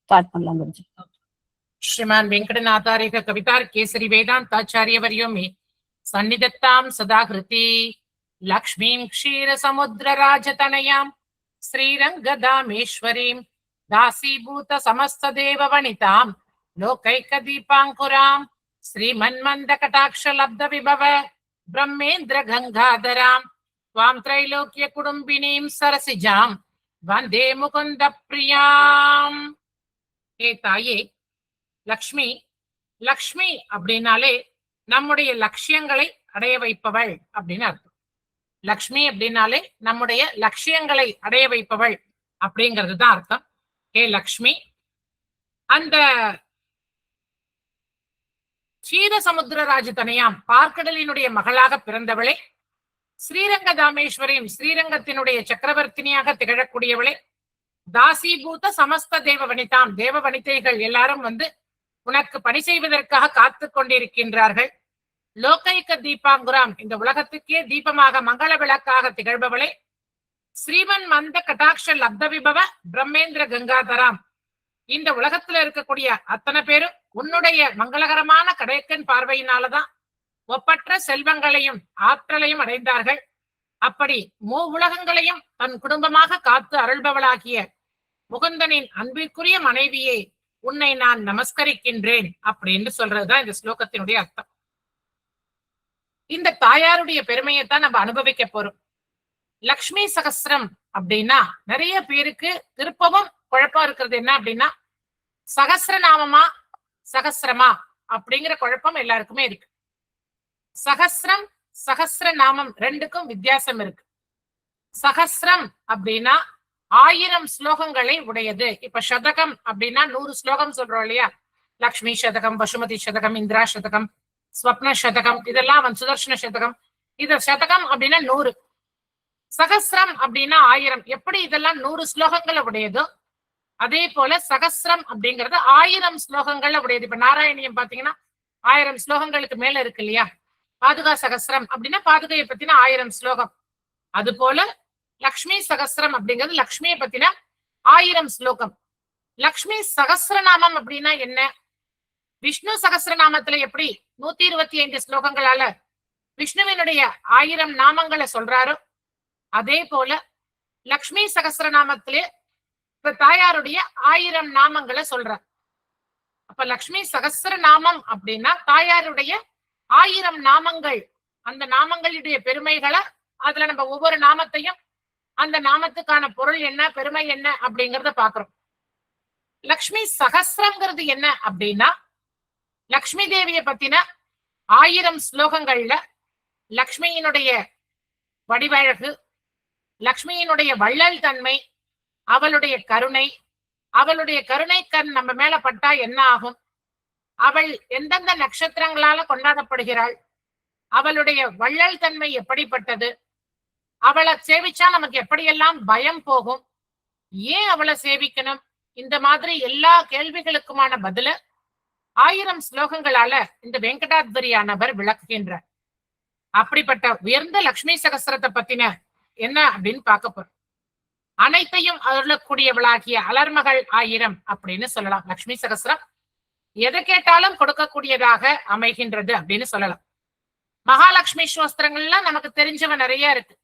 Start பண்ணலாம் குருஜி. श्रीमान वेंकटनाथार्य कवितार केसरी वेदांताचार्यवर्यो मे सन्निधत्तां सदा कृति लक्ष्मीं क्षीरसमुद्रराजतनयां श्रीरङ्गदामेश्वरीं दासीभूत समस्तदेववनितां लोकैकदीपाङ्कुरां श्रीमन्मन्दकटाक्षलब्धविभव ब्रह्मेन्द्र गंगाधरां त्वां त्रैलोक्यकुटुम्बिनीं सरसिजां वन्दे मुकुन्दप्रियाम्. हे ताये லக்ஷ்மி, லக்ஷ்மி அப்படின்னாலே நம்முடைய லட்சியங்களை அடைய வைப்பவள் அப்படின்னு அர்த்தம். லக்ஷ்மி அப்படின்னாலே நம்முடைய லட்சியங்களை அடைய வைப்பவள் அப்படிங்கிறது தான் அர்த்தம். ஹே லக்ஷ்மி, அந்த க்ஷீரசமுத்திரராஜ தனையாம் பார்க்கடலினுடைய மகளாக பிறந்தவளே, ஸ்ரீரங்கதாமேஸ்வரியும் ஸ்ரீரங்கத்தினுடைய சக்கரவர்த்தினியாக திகழக்கூடியவளே, தாசீபூத சமஸ்த தேவவனிதாம் தேவவனிதைகள் எல்லாரும் வந்து உனக்கு பணி செய்வதற்காக காத்து கொண்டிருக்கின்றார்கள். லோகைக்க தீபாங்குராம் இந்த உலகத்துக்கே தீபமாக மங்கள விளக்காக திகழ்பவளே, ஸ்ரீமன் மந்த கடாட்ச லப்த விபவ பிரம்மேந்திர கங்காதராம் இந்த உலகத்துல இருக்கக்கூடிய அத்தனை பேரும் உன்னுடைய மங்களகரமான கடைக்கன் பார்வையினாலதான் ஒப்பற்ற செல்வங்களையும் ஆற்றலையும் அடைந்தார்கள். அப்படி உலகங்களையும் தன் குடும்பமாக காத்து அருள்பவளாகிய முகுந்தனின் அன்பிற்குரிய மனைவியே, உன்னை நான் நமஸ்கரிக்கின்றேன் அப்படின்னு சொல்றதுதான் இந்த ஸ்லோகத்தினுடைய அர்த்தம். இந்த தாயாருடைய பெருமையைத்தான் நம்ம அனுபவிக்க போறோம். லக்ஷ்மி சகஸ்ரம் அப்படின்னா நிறைய பேருக்கு திருப்பவும் குழப்பம் இருக்கிறது. என்ன அப்படின்னா, சகஸ்ரநாமமா சகஸ்ரமா அப்படிங்கிற குழப்பம் எல்லாருக்குமே இருக்கு. சகஸ்ரம் சகஸ்ரநாமம் ரெண்டுக்கும் வித்தியாசம் இருக்கு. சகஸ்ரம் அப்படின்னா 1000 ஸ்லோகங்களை உடையது. இப்ப சதகம் அப்படின்னா 100 ஸ்லோகம் சொல்றோம் இல்லையா? லக்ஷ்மி சதகம், பசுமதி சதகம், இந்திரா சதகம், ஸ்வப்ன சதகம், இதெல்லாம் சுதர்ஷன சதகம். இது சதகம் அப்படின்னா 100, சகஸ்ரம் அப்படின்னா 1000. எப்படி இதெல்லாம் 100 ஸ்லோகங்களை உடையதோ அதே போல சகஸ்ரம் அப்படிங்கிறது 1000 ஸ்லோகங்களை உடையது. இப்ப நாராயணியம் பாத்தீங்கன்னா 1000 ஸ்லோகங்களுக்கு மேல இருக்கு இல்லையா? பாதுகா சகஸ்ரம் அப்படின்னா பாதுகையை பத்தின 1000 ஸ்லோகம். அது போல லக்ஷ்மி சகஸ்ரம் அப்படிங்கிறது லக்ஷ்மியை பத்தின 1000 ஸ்லோகம். லக்ஷ்மி சகஸ்ரநாமம் அப்படின்னா என்ன? விஷ்ணு சகஸ்ரநாமத்துல எப்படி 125 ஸ்லோகங்களால விஷ்ணுவினுடைய 1000 நாமங்களை சொல்றாரோ அதே போல லக்ஷ்மி சகஸ்ரநாமத்திலே தாயாருடைய 1000 நாமங்களை சொல்றார். அப்ப லக்ஷ்மி சகஸ்ரநாமம் அப்படின்னா தாயாருடைய 1000 நாமங்கள். அந்த நாமங்களுடைய பெருமைகளை அதுல நம்ம ஒவ்வொரு நாமத்தையும் அந்த நாமத்துக்கான பொருள் என்ன, பெருமை என்ன அப்படிங்கறத பாக்குறோம். லக்ஷ்மி சகஸ்ரங்கிறது என்ன அப்படின்னா, லக்ஷ்மி தேவியை பத்தின 1000 ஸ்லோகங்கள்ல லக்ஷ்மியினுடைய வடிவழகு, லக்ஷ்மியினுடைய வள்ளல் தன்மை, அவளுடைய கருணை, அவளுடைய கருணை கண் நம்ம மேல பட்டா என்ன ஆகும், அவள் எந்தெந்த நட்சத்திரங்களால கொண்டாடப்படுகிறாள், அவளுடைய வள்ளல் தன்மை எப்படிப்பட்டது, அவளை சேவிச்சா நமக்கு எப்படியெல்லாம் பயம் போகும், ஏன் அவளை சேவிக்கணும், இந்த மாதிரி எல்லா கேள்விகளுக்குமான பதில 1000 ஸ்லோகங்களால இந்த வெங்கடாத்வரியானவர் விளக்குகின்றார். அப்படிப்பட்ட உயர்ந்த லக்ஷ்மி சகஸ்ரத்தை பத்தின என்ன அப்படின்னு பார்க்க போறோம். அனைத்தையும் அருளக்கூடியவளாகிய அலர்மகள் 1000 அப்படின்னு சொல்லலாம். லக்ஷ்மி சகஸ்ரம் எதை கேட்டாலும் கொடுக்கக்கூடியதாக அமைகின்றது அப்படின்னு சொல்லலாம். மகாலட்சுமி ஸ்தோத்திரங்கள்லாம் நமக்கு தெரிஞ்சவ நிறைய இருக்கு.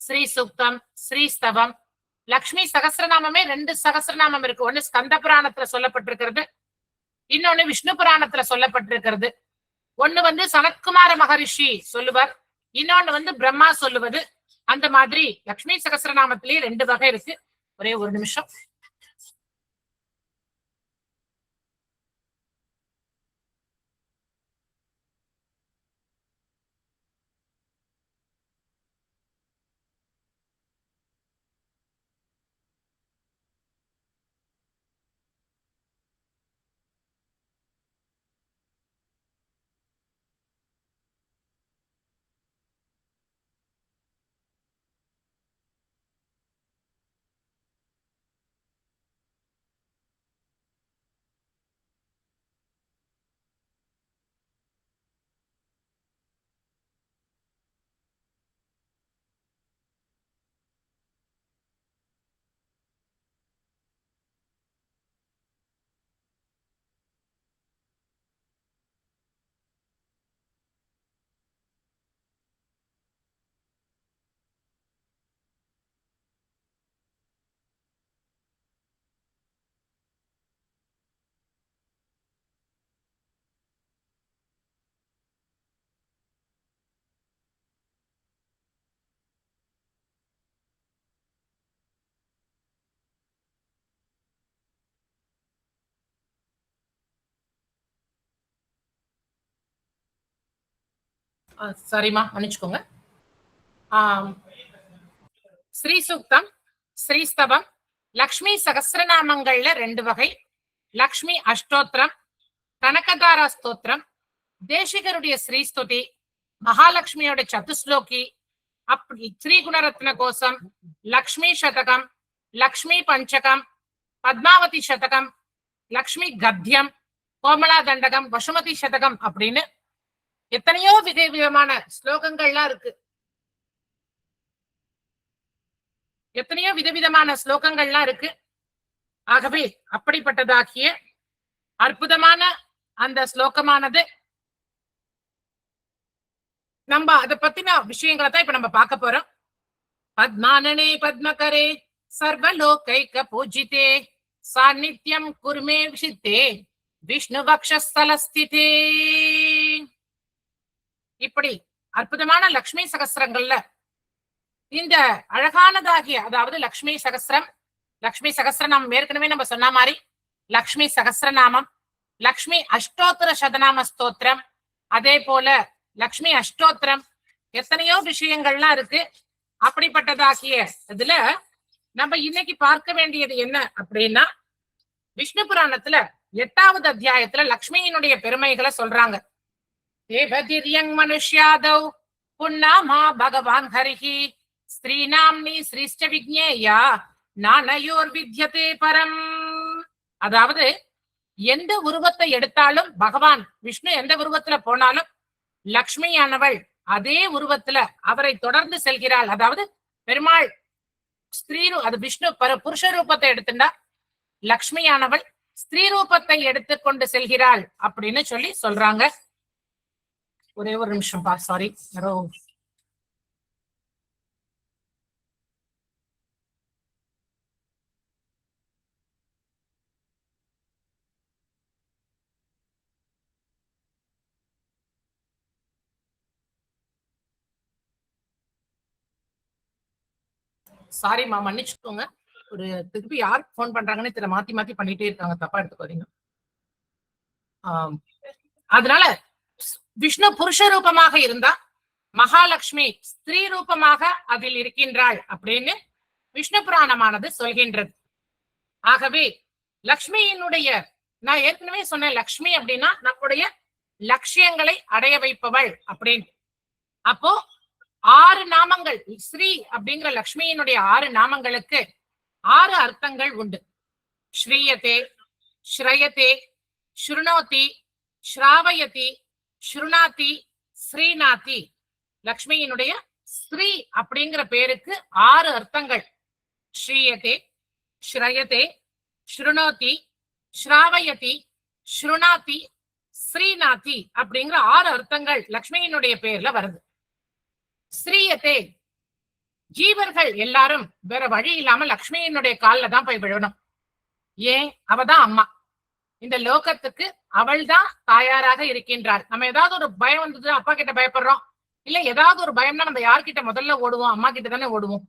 ஸ்ரீ சூக்தம், ஸ்ரீஸ்தவம், லக்ஷ்மி சகஸ்ரநாமமே 2 சகஸ்ரநாமம் இருக்கு. ஒண்ணு ஸ்கந்த புராணத்துல சொல்லப்பட்டிருக்கிறது, இன்னொன்னு விஷ்ணு புராணத்துல சொல்லப்பட்டிருக்கிறது. ஒண்ணு சனத்குமார மகரிஷி சொல்லுவார், இன்னொன்னு பிரம்மா சொல்லுவது. அந்த மாதிரி லக்ஷ்மி சகஸ்ரநாமத்திலேயே 2 வகை இருக்கு. ஒரே ஒரு நிமிஷம். சரிம்மா, மன்னிச்சுக்கோங்க. ஸ்ரீ சூக்தம், ஸ்ரீஸ்தவம், லக்ஷ்மி சகஸ்ரநாமங்கள்ல 2 வகை. லக்ஷ்மி அஷ்டோத்திரம், கனகதாரா ஸ்தோத்திரம், தேசிகருடைய ஸ்ரீஸ்துதி, மகாலட்சுமியோட சதுஸ்லோகி, அப்படி ஸ்ரீ குணரத்ன கோஷம், லக்ஷ்மி சதகம், லக்ஷ்மி பஞ்சகம், பத்மாவதி சதகம், லக்ஷ்மி கத்தியம், கோமலா தண்டகம், வசுமதி சதகம் அப்படின்னு எத்தனையோ விதமான ஸ்லோகங்கள்லாம் இருக்கு. எத்தனையோ விதவிதமான ஸ்லோகங்கள்லாம் இருக்கு. ஆகவே அப்படிப்பட்டதாகிய அற்புதமான அந்த ஸ்லோகமானது நம்ம அதை பத்தின விஷயங்களை தான் இப்ப நம்ம பார்க்க போறோம். பத்மானனே பத்மகரே சர்வலோகைக பூஜிதே சாநித்யம் குருமே விஷித்தே விஷ்ணு வக்ஷஸ்தலஸ்திதே. இப்படி அற்புதமான லக்ஷ்மி சகஸ்ரங்கள்ல இந்த அழகானதாகிய, அதாவது லக்ஷ்மி சகஸ்ரம், லக்ஷ்மி சகஸ்ரநாமம் ஏற்கனவே நம்ம சொன்ன மாதிரி லக்ஷ்மி சகஸ்ரநாமம், லக்ஷ்மி அஷ்டோத்திர சதநாம ஸ்தோத்திரம், அதே போல லக்ஷ்மி அஷ்டோத்திரம், எத்தனையோ விஷயங்கள்லாம் இருக்கு. அப்படிப்பட்டதாகிய இதுல நம்ம இன்னைக்கு பார்க்க வேண்டியது என்ன அப்படின்னா, விஷ்ணு புராணத்துல 8வது அத்தியாயத்துல லக்ஷ்மியினுடைய பெருமைகளை சொல்றாங்க. தேவதிர்யங் மனுஷ்யாதவ் புன்னாமா பகவான் ஹரிஹி ஸ்ரீநாம்னி ஸ்ரீஷ்ட விக்னேயா நானயோர் வித்யதே பரம். அதாவது எந்த உருவத்தை எடுத்தாலும் பகவான் விஷ்ணு எந்த உருவத்துல போனாலும் லக்ஷ்மியானவள் அதே உருவத்துல அவரை தொடர்ந்து செல்கிறாள். அதாவது பெருமாள் ஸ்திரீ, அது விஷ்ணு புருஷ ரூபத்தை எடுத்துட்டா, லக்ஷ்மியானவள் ஸ்திரீ ரூபத்தை எடுத்துக்கொண்டு செல்கிறாள் அப்படின்னு சொல்லி சொல்றாங்க. ஒரே ஒரு நிமிஷம் பா, சாரி. சாரிம்மா, மன்னிச்சுக்கோங்க. ஒரு திருப்பி யார் போன் பண்றாங்கன்னு தெரியல, மாத்தி மாத்தி பண்ணிட்டே இருக்காங்க, தப்பா எடுத்துக்கோங்க. அதனால விஷ்ணு புருஷ ரூபமாக இருந்தா, மகாலட்சுமி ஸ்திரீ ரூபமாக அதில் இருக்கின்றாள் அப்படின்னு விஷ்ணு புராணமானது சொல்கின்றது. ஆகவே லக்ஷ்மியினுடைய, நான் ஏற்கனவே சொன்னேன், லக்ஷ்மி அப்படின்னா நம்முடைய லட்சியங்களை அடைய வைப்பவள் அப்படின்னு. அப்போ 6 நாமங்கள், ஸ்ரீ அப்படிங்கிற லக்ஷ்மியினுடைய 6 நாமங்களுக்கு 6 அர்த்தங்கள் உண்டு. ஸ்ரீயதே, ஸ்ரயதே, ஸ்ருணோதி, ஸ்ராவயதி, ஸ்ருணாதி, ஸ்ரீநாதி. லக்ஷ்மியினுடைய ஸ்ரீ அப்படிங்கிற பேருக்கு 6 அர்த்தங்கள். ஸ்ரீயதே, ஸ்ரயதே, ஸ்ருணோதி, ஸ்ராவயதி, ஸ்ருணாதி, ஸ்ரீநாதி அப்படிங்கிற 6 அர்த்தங்கள் லக்ஷ்மியினுடைய பேர்ல வருது. ஸ்ரீயதே, ஜீவர்கள் எல்லாரும் வேற வழி இல்லாம லக்ஷ்மியினுடைய காலில் தான் போய் விழணும். ஏன்? அவதான் அம்மா. இந்த லோகத்துக்கு அவள் தான் தாயாராக இருக்கின்றாள். நம்ம ஏதாவது ஒரு பயம் வந்தது அப்பா கிட்ட பயப்படுறோம், இல்ல ஏதாவது ஒரு பயம்னா நம்ம யார்கிட்ட முதல்ல ஓடுவோம்? அம்மா கிட்ட தானே ஓடுவோம்.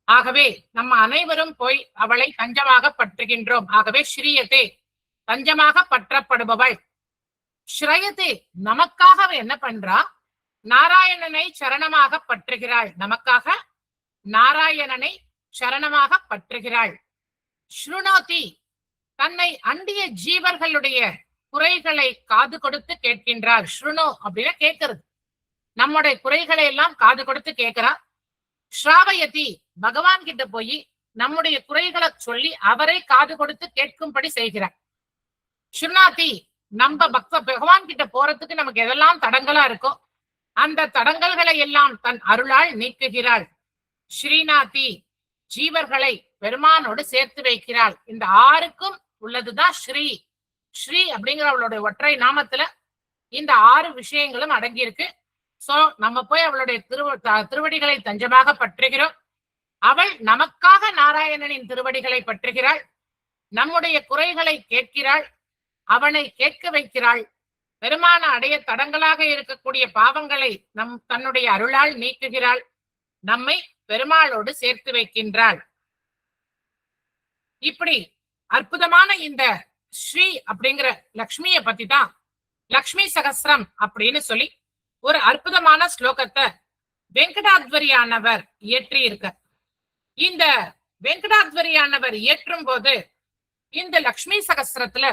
ஆகவே நம்ம அனைவரும் போய் அவளை தஞ்சமாக பற்றுகின்றோம். ஆகவே ஸ்ரீயதே, தஞ்சமாக பற்றப்படுபவள். ஸ்ரயதே, நமக்காக என்ன பண்றா? நாராயணனை சரணமாக பற்றுகிறாள். நமக்காக நாராயணனை சரணமாக பற்றுகிறாள். ஸ்ருணோதி, தன்னை அண்டிய ஜீவர்களுடைய குறைகளை காது கொடுத்து கேட்கின்றாள். ஸ்ருணோ அப்படின்னா கேட்கிறது, நம்முடைய குறைகளை எல்லாம் காது கொடுத்து கேட்கிறா. ஸ்ராவயதி, பகவான் கிட்ட போய் நம்முடைய குறைகளை சொல்லி அவரை காது கொடுத்து கேட்கும்படி செய்கிறார். ஸ்ருணாதி, நம்ம பகவான் கிட்ட போறதுக்கு நமக்கு எதெல்லாம் தடங்களா இருக்கோ அந்த தடங்கல்களை எல்லாம் தன் அருளால் நீக்குகிறாள். ஸ்ரீநாதி, ஜீவர்களை பெருமானோடு சேர்த்து வைக்கிறாள். இந்த 6க்கும் உள்ளதுதான் ஸ்ரீ. ஸ்ரீ அப்படிங்கிற அவளுடைய ஒற்றை நாமத்துல இந்த 6 விஷயங்களும் அடங்கியிருக்கு. சோ நம்ம போய் அவளுடைய திருவடிகளை தஞ்சமாக பற்றுகிறோம். அவள் நமக்காக நாராயணனின் திருவடிகளை பற்றுகிறாள். நம்முடைய குறைகளை கேட்கிறாள், அவனை கேட்க வைக்கிறாள். பெருமான அடைய தடங்களாக இருக்கக்கூடிய பாவங்களை தன்னுடைய அருளால் நீக்குகிறாள். நம்மை பெருமாளோடு சேர்த்து வைக்கின்றாள். இப்படி அற்புதமான இந்த ஸ்ரீ அப்படிங்கிற லக்ஷ்மியை பத்தி தான் லக்ஷ்மி சகஸ்ரம் அப்படின்னு சொல்லி ஒரு அற்புதமான ஸ்லோகத்தை வெங்கடாத்வரியானவர் இயற்றி இருக்க. இந்த வெங்கடாத்வரியானவர் இயற்றும் போது இந்த லக்ஷ்மி சகஸ்ரத்துல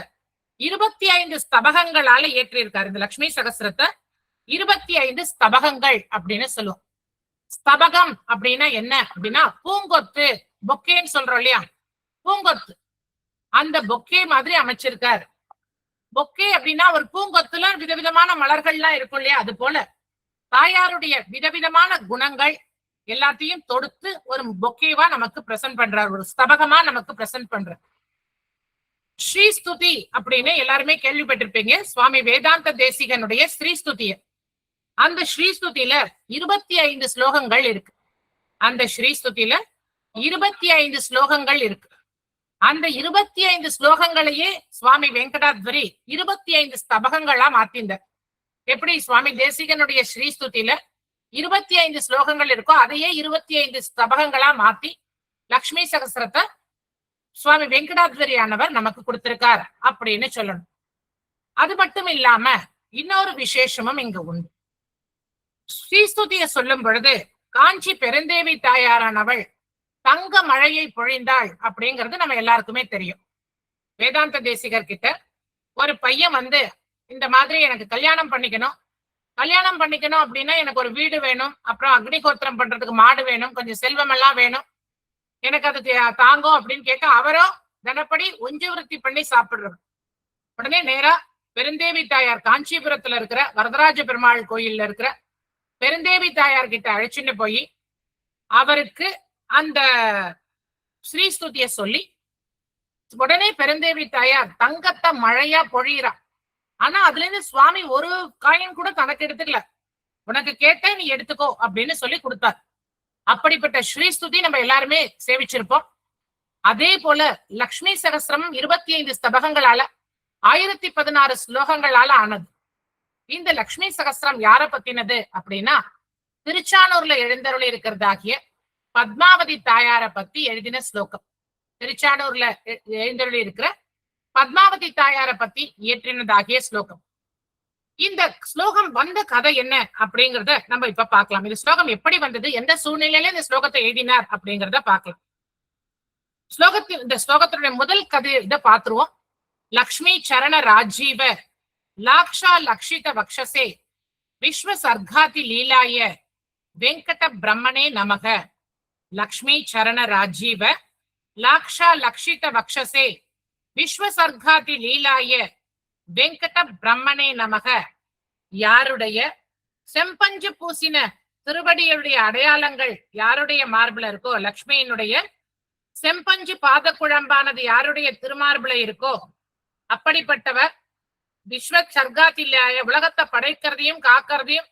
25 ஸ்தபகங்களால இயற்றியிருக்காரு. இந்த லக்ஷ்மி சகஸ்ரத்தை 25 ஸ்தபகங்கள் அப்படின்னு சொல்லுவோம். ஸ்தபகம் அப்படின்னா என்ன அப்படின்னா பூங்கொத்து, பொக்கேன்னு சொல்றோம் இல்லையா, பூங்கொத்து. அந்த பொக்கே மாதிரி அமைச்சிருக்காரு. பொக்கே அப்படின்னா ஒரு பூங்கொத்துல விதவிதமான மலர்கள்லாம் இருக்கும் இல்லையா, அது போல தாயாருடைய விதவிதமான குணங்கள் எல்லாத்தையும் தொடுத்து ஒரு பொக்கேவா நமக்கு பிரசன்ட் பண்றார், ஒரு ஸ்தபகமா நமக்கு பிரசன்ட் பண்றார். ஸ்ரீஸ்துதி அப்படின்னு எல்லாருமே கேள்விப்பட்டிருப்பீங்க, சுவாமி வேதாந்த தேசிகனுடைய ஸ்ரீஸ்துதிய. அந்த ஸ்ரீஸ்துதியில 25 ஸ்லோகங்கள் இருக்கு. அந்த ஸ்ரீஸ்துதியில 25 ஸ்லோகங்கள் இருக்கு. அந்த 25 ஸ்லோகங்களையே சுவாமி வெங்கடாத்வரி 25 ஸ்தபகங்களா மாத்திந்தார். எப்படி சுவாமி தேசிகனுடைய ஸ்ரீஸ்துதியில 25 ஸ்லோகங்கள் இருக்கோ அதையே 25 ஸ்தபகங்களா மாத்தி லக்ஷ்மி சகஸ்ரத்தை சுவாமி வெங்கடாத்வரியானவர் நமக்கு கொடுத்திருக்கார் அப்படின்னு சொல்லணும். அது மட்டும் இல்லாம இன்னொரு விசேஷமும் இங்க உண்டு. ஸ்ரீஸ்துதியை சொல்லும் பொழுது காஞ்சி பெருந்தேவி தாயாரானவள் தங்க மழையை பொழிந்தாள் அப்படிங்கிறது நம்ம எல்லாருக்குமே தெரியும். வேதாந்த தேசிகர் கிட்ட ஒரு பையன் வந்து இந்த மாதிரி எனக்கு கல்யாணம் பண்ணிக்கணும் அப்படின்னா எனக்கு ஒரு வீடு வேணும், அப்புறம் அக்னிகோத்திரம் பண்றதுக்கு மாடு வேணும், கொஞ்சம் செல்வம் எல்லாம் வேணும், எனக்கு அது தாங்கும் அப்படின்னு கேட்க அவரோ தினப்படி உஞ்சவிருத்தி பண்ணி சாப்பிடுறது. உடனே நேரா பெருந்தேவி தாயார் காஞ்சிபுரத்துல இருக்கிற வரதராஜ பெருமாள் கோயில்ல இருக்கிற பெருந்தேவி தாயார் கிட்ட அழைச்சிட்டு போய் அவருக்கு அந்த ஸ்ரீஸ்துதிய சொல்லி உடனே பெருந்தேவி தாயார் தங்கத்தை மழையா பொழியிறா. ஆனா அதுல இருந்து சுவாமி ஒரு காயின் கூட தனக்கு எடுத்துக்கல, உனக்கு கேட்ட நீ எடுத்துக்கோ அப்படின்னு சொல்லி கொடுத்தார். அப்படிப்பட்ட ஸ்ரீஸ்துதி நம்ம எல்லாருமே சேவிச்சிருப்போம். அதே போல லக்ஷ்மி சகஸ்ரமும் 25 ஸ்தபகங்களால 1016 ஸ்லோகங்களால ஆனது. இந்த லக்ஷ்மி சகஸ்ரம் யார பத்தினது அப்படின்னா திருச்சானூர்ல எழுந்தருளி இருக்கிறதாகிய பத்மாவதி தாயார பத்தி எழுதின ஸ்லோகம். திருச்சானூர்ல எழுந்தருளி இருக்கிற பத்மாவதி தாயார பத்தி இயற்றினதாகிய ஸ்லோகம். இந்த ஸ்லோகம் வந்த கதை என்ன அப்படிங்கறத நம்ம இப்ப பார்க்கலாம். இந்த ஸ்லோகம் எப்படி வந்தது, எந்த சூழ்நிலையில இந்த ஸ்லோகத்தை எழுதினார் அப்படிங்கறத பார்க்கலாம். இந்த ஸ்லோகத்தினுடைய முதல் கதை இதை பார்த்துருவோம். லக்ஷ்மி சரண ராஜீவ லாக்ஷா லக்ஷித வக்ஷசே விஸ்வ சர்காதி லீலாய வெங்கட பிரம்மனே நமக. லக்ஷ்மி சரண ராஜீவ லாக்ஷா லக்ஷித வக்ஷசே விஸ்வ சர்காதி லீலாய வெங்கட பிரம்மனே நமக. யாருடைய செம்பஞ்சு பூசின திருவடியுடைய அடையாளங்கள் யாருடைய மார்பில இருக்கோ, லக்ஷ்மியினுடைய செம்பஞ்சு பாத குழம்பானது யாருடைய திருமார்பில இருக்கோ அப்படிப்பட்டவர் விஸ்வ சர்காத்திலாய உலகத்தை படைக்கிறதையும் காக்கிறதையும்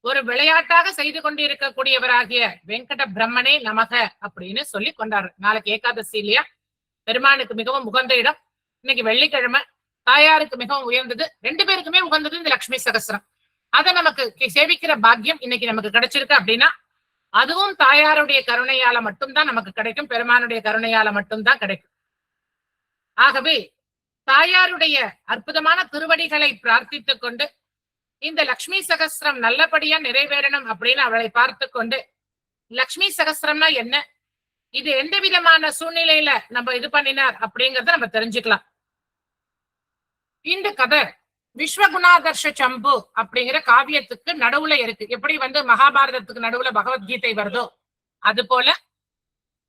ஒரு விளையாட்டாக செய்து கொண்டிருக்கக்கூடியவராகிய வெங்கட பிரம்மனே நமக அப்படின்னு சொல்லி கொண்டாரு. நாளைக்கு ஏகாதசி இல்லையா, பெருமானுக்கு மிகவும் உகந்த இடம். இன்னைக்கு வெள்ளிக்கிழமை, தாயாருக்கு மிகவும் உயர்ந்தது, 2 பேருக்குமே உகந்தது இந்த லக்ஷ்மி சகஸ்ரம். அதை நமக்கு சேவிக்கிற பாக்கியம் இன்னைக்கு நமக்கு கிடைச்சிருக்கு அப்படின்னா அதுவும் தாயாருடைய கருணையால மட்டும்தான் நமக்கு கிடைக்கும், பெருமானுடைய கருணையால மட்டும்தான் கிடைக்கும். ஆகவே தாயாருடைய அற்புதமான திருவடிகளை பிரார்த்தித்துக் கொண்டு இந்த லக்ஷ்மி சகஸ்ரம் நல்லபடியா நிறைவேறணும் அப்படின்னு அவளை பார்த்து கொண்டு லக்ஷ்மி சகஸ்ரம்னா என்ன, இது எந்த விதமான சூழ்நிலையில நம்ம இது பண்ணினார் அப்படிங்கறத நம்ம தெரிஞ்சுக்கலாம். இந்த கதை விஸ்வகுணாதர்ஷ சம்பு அப்படிங்கிற காவியத்துக்கு நடுவுல இருக்கு. எப்படி மகாபாரதத்துக்கு நடுவுல பகவத்கீதை வருதோ அது போல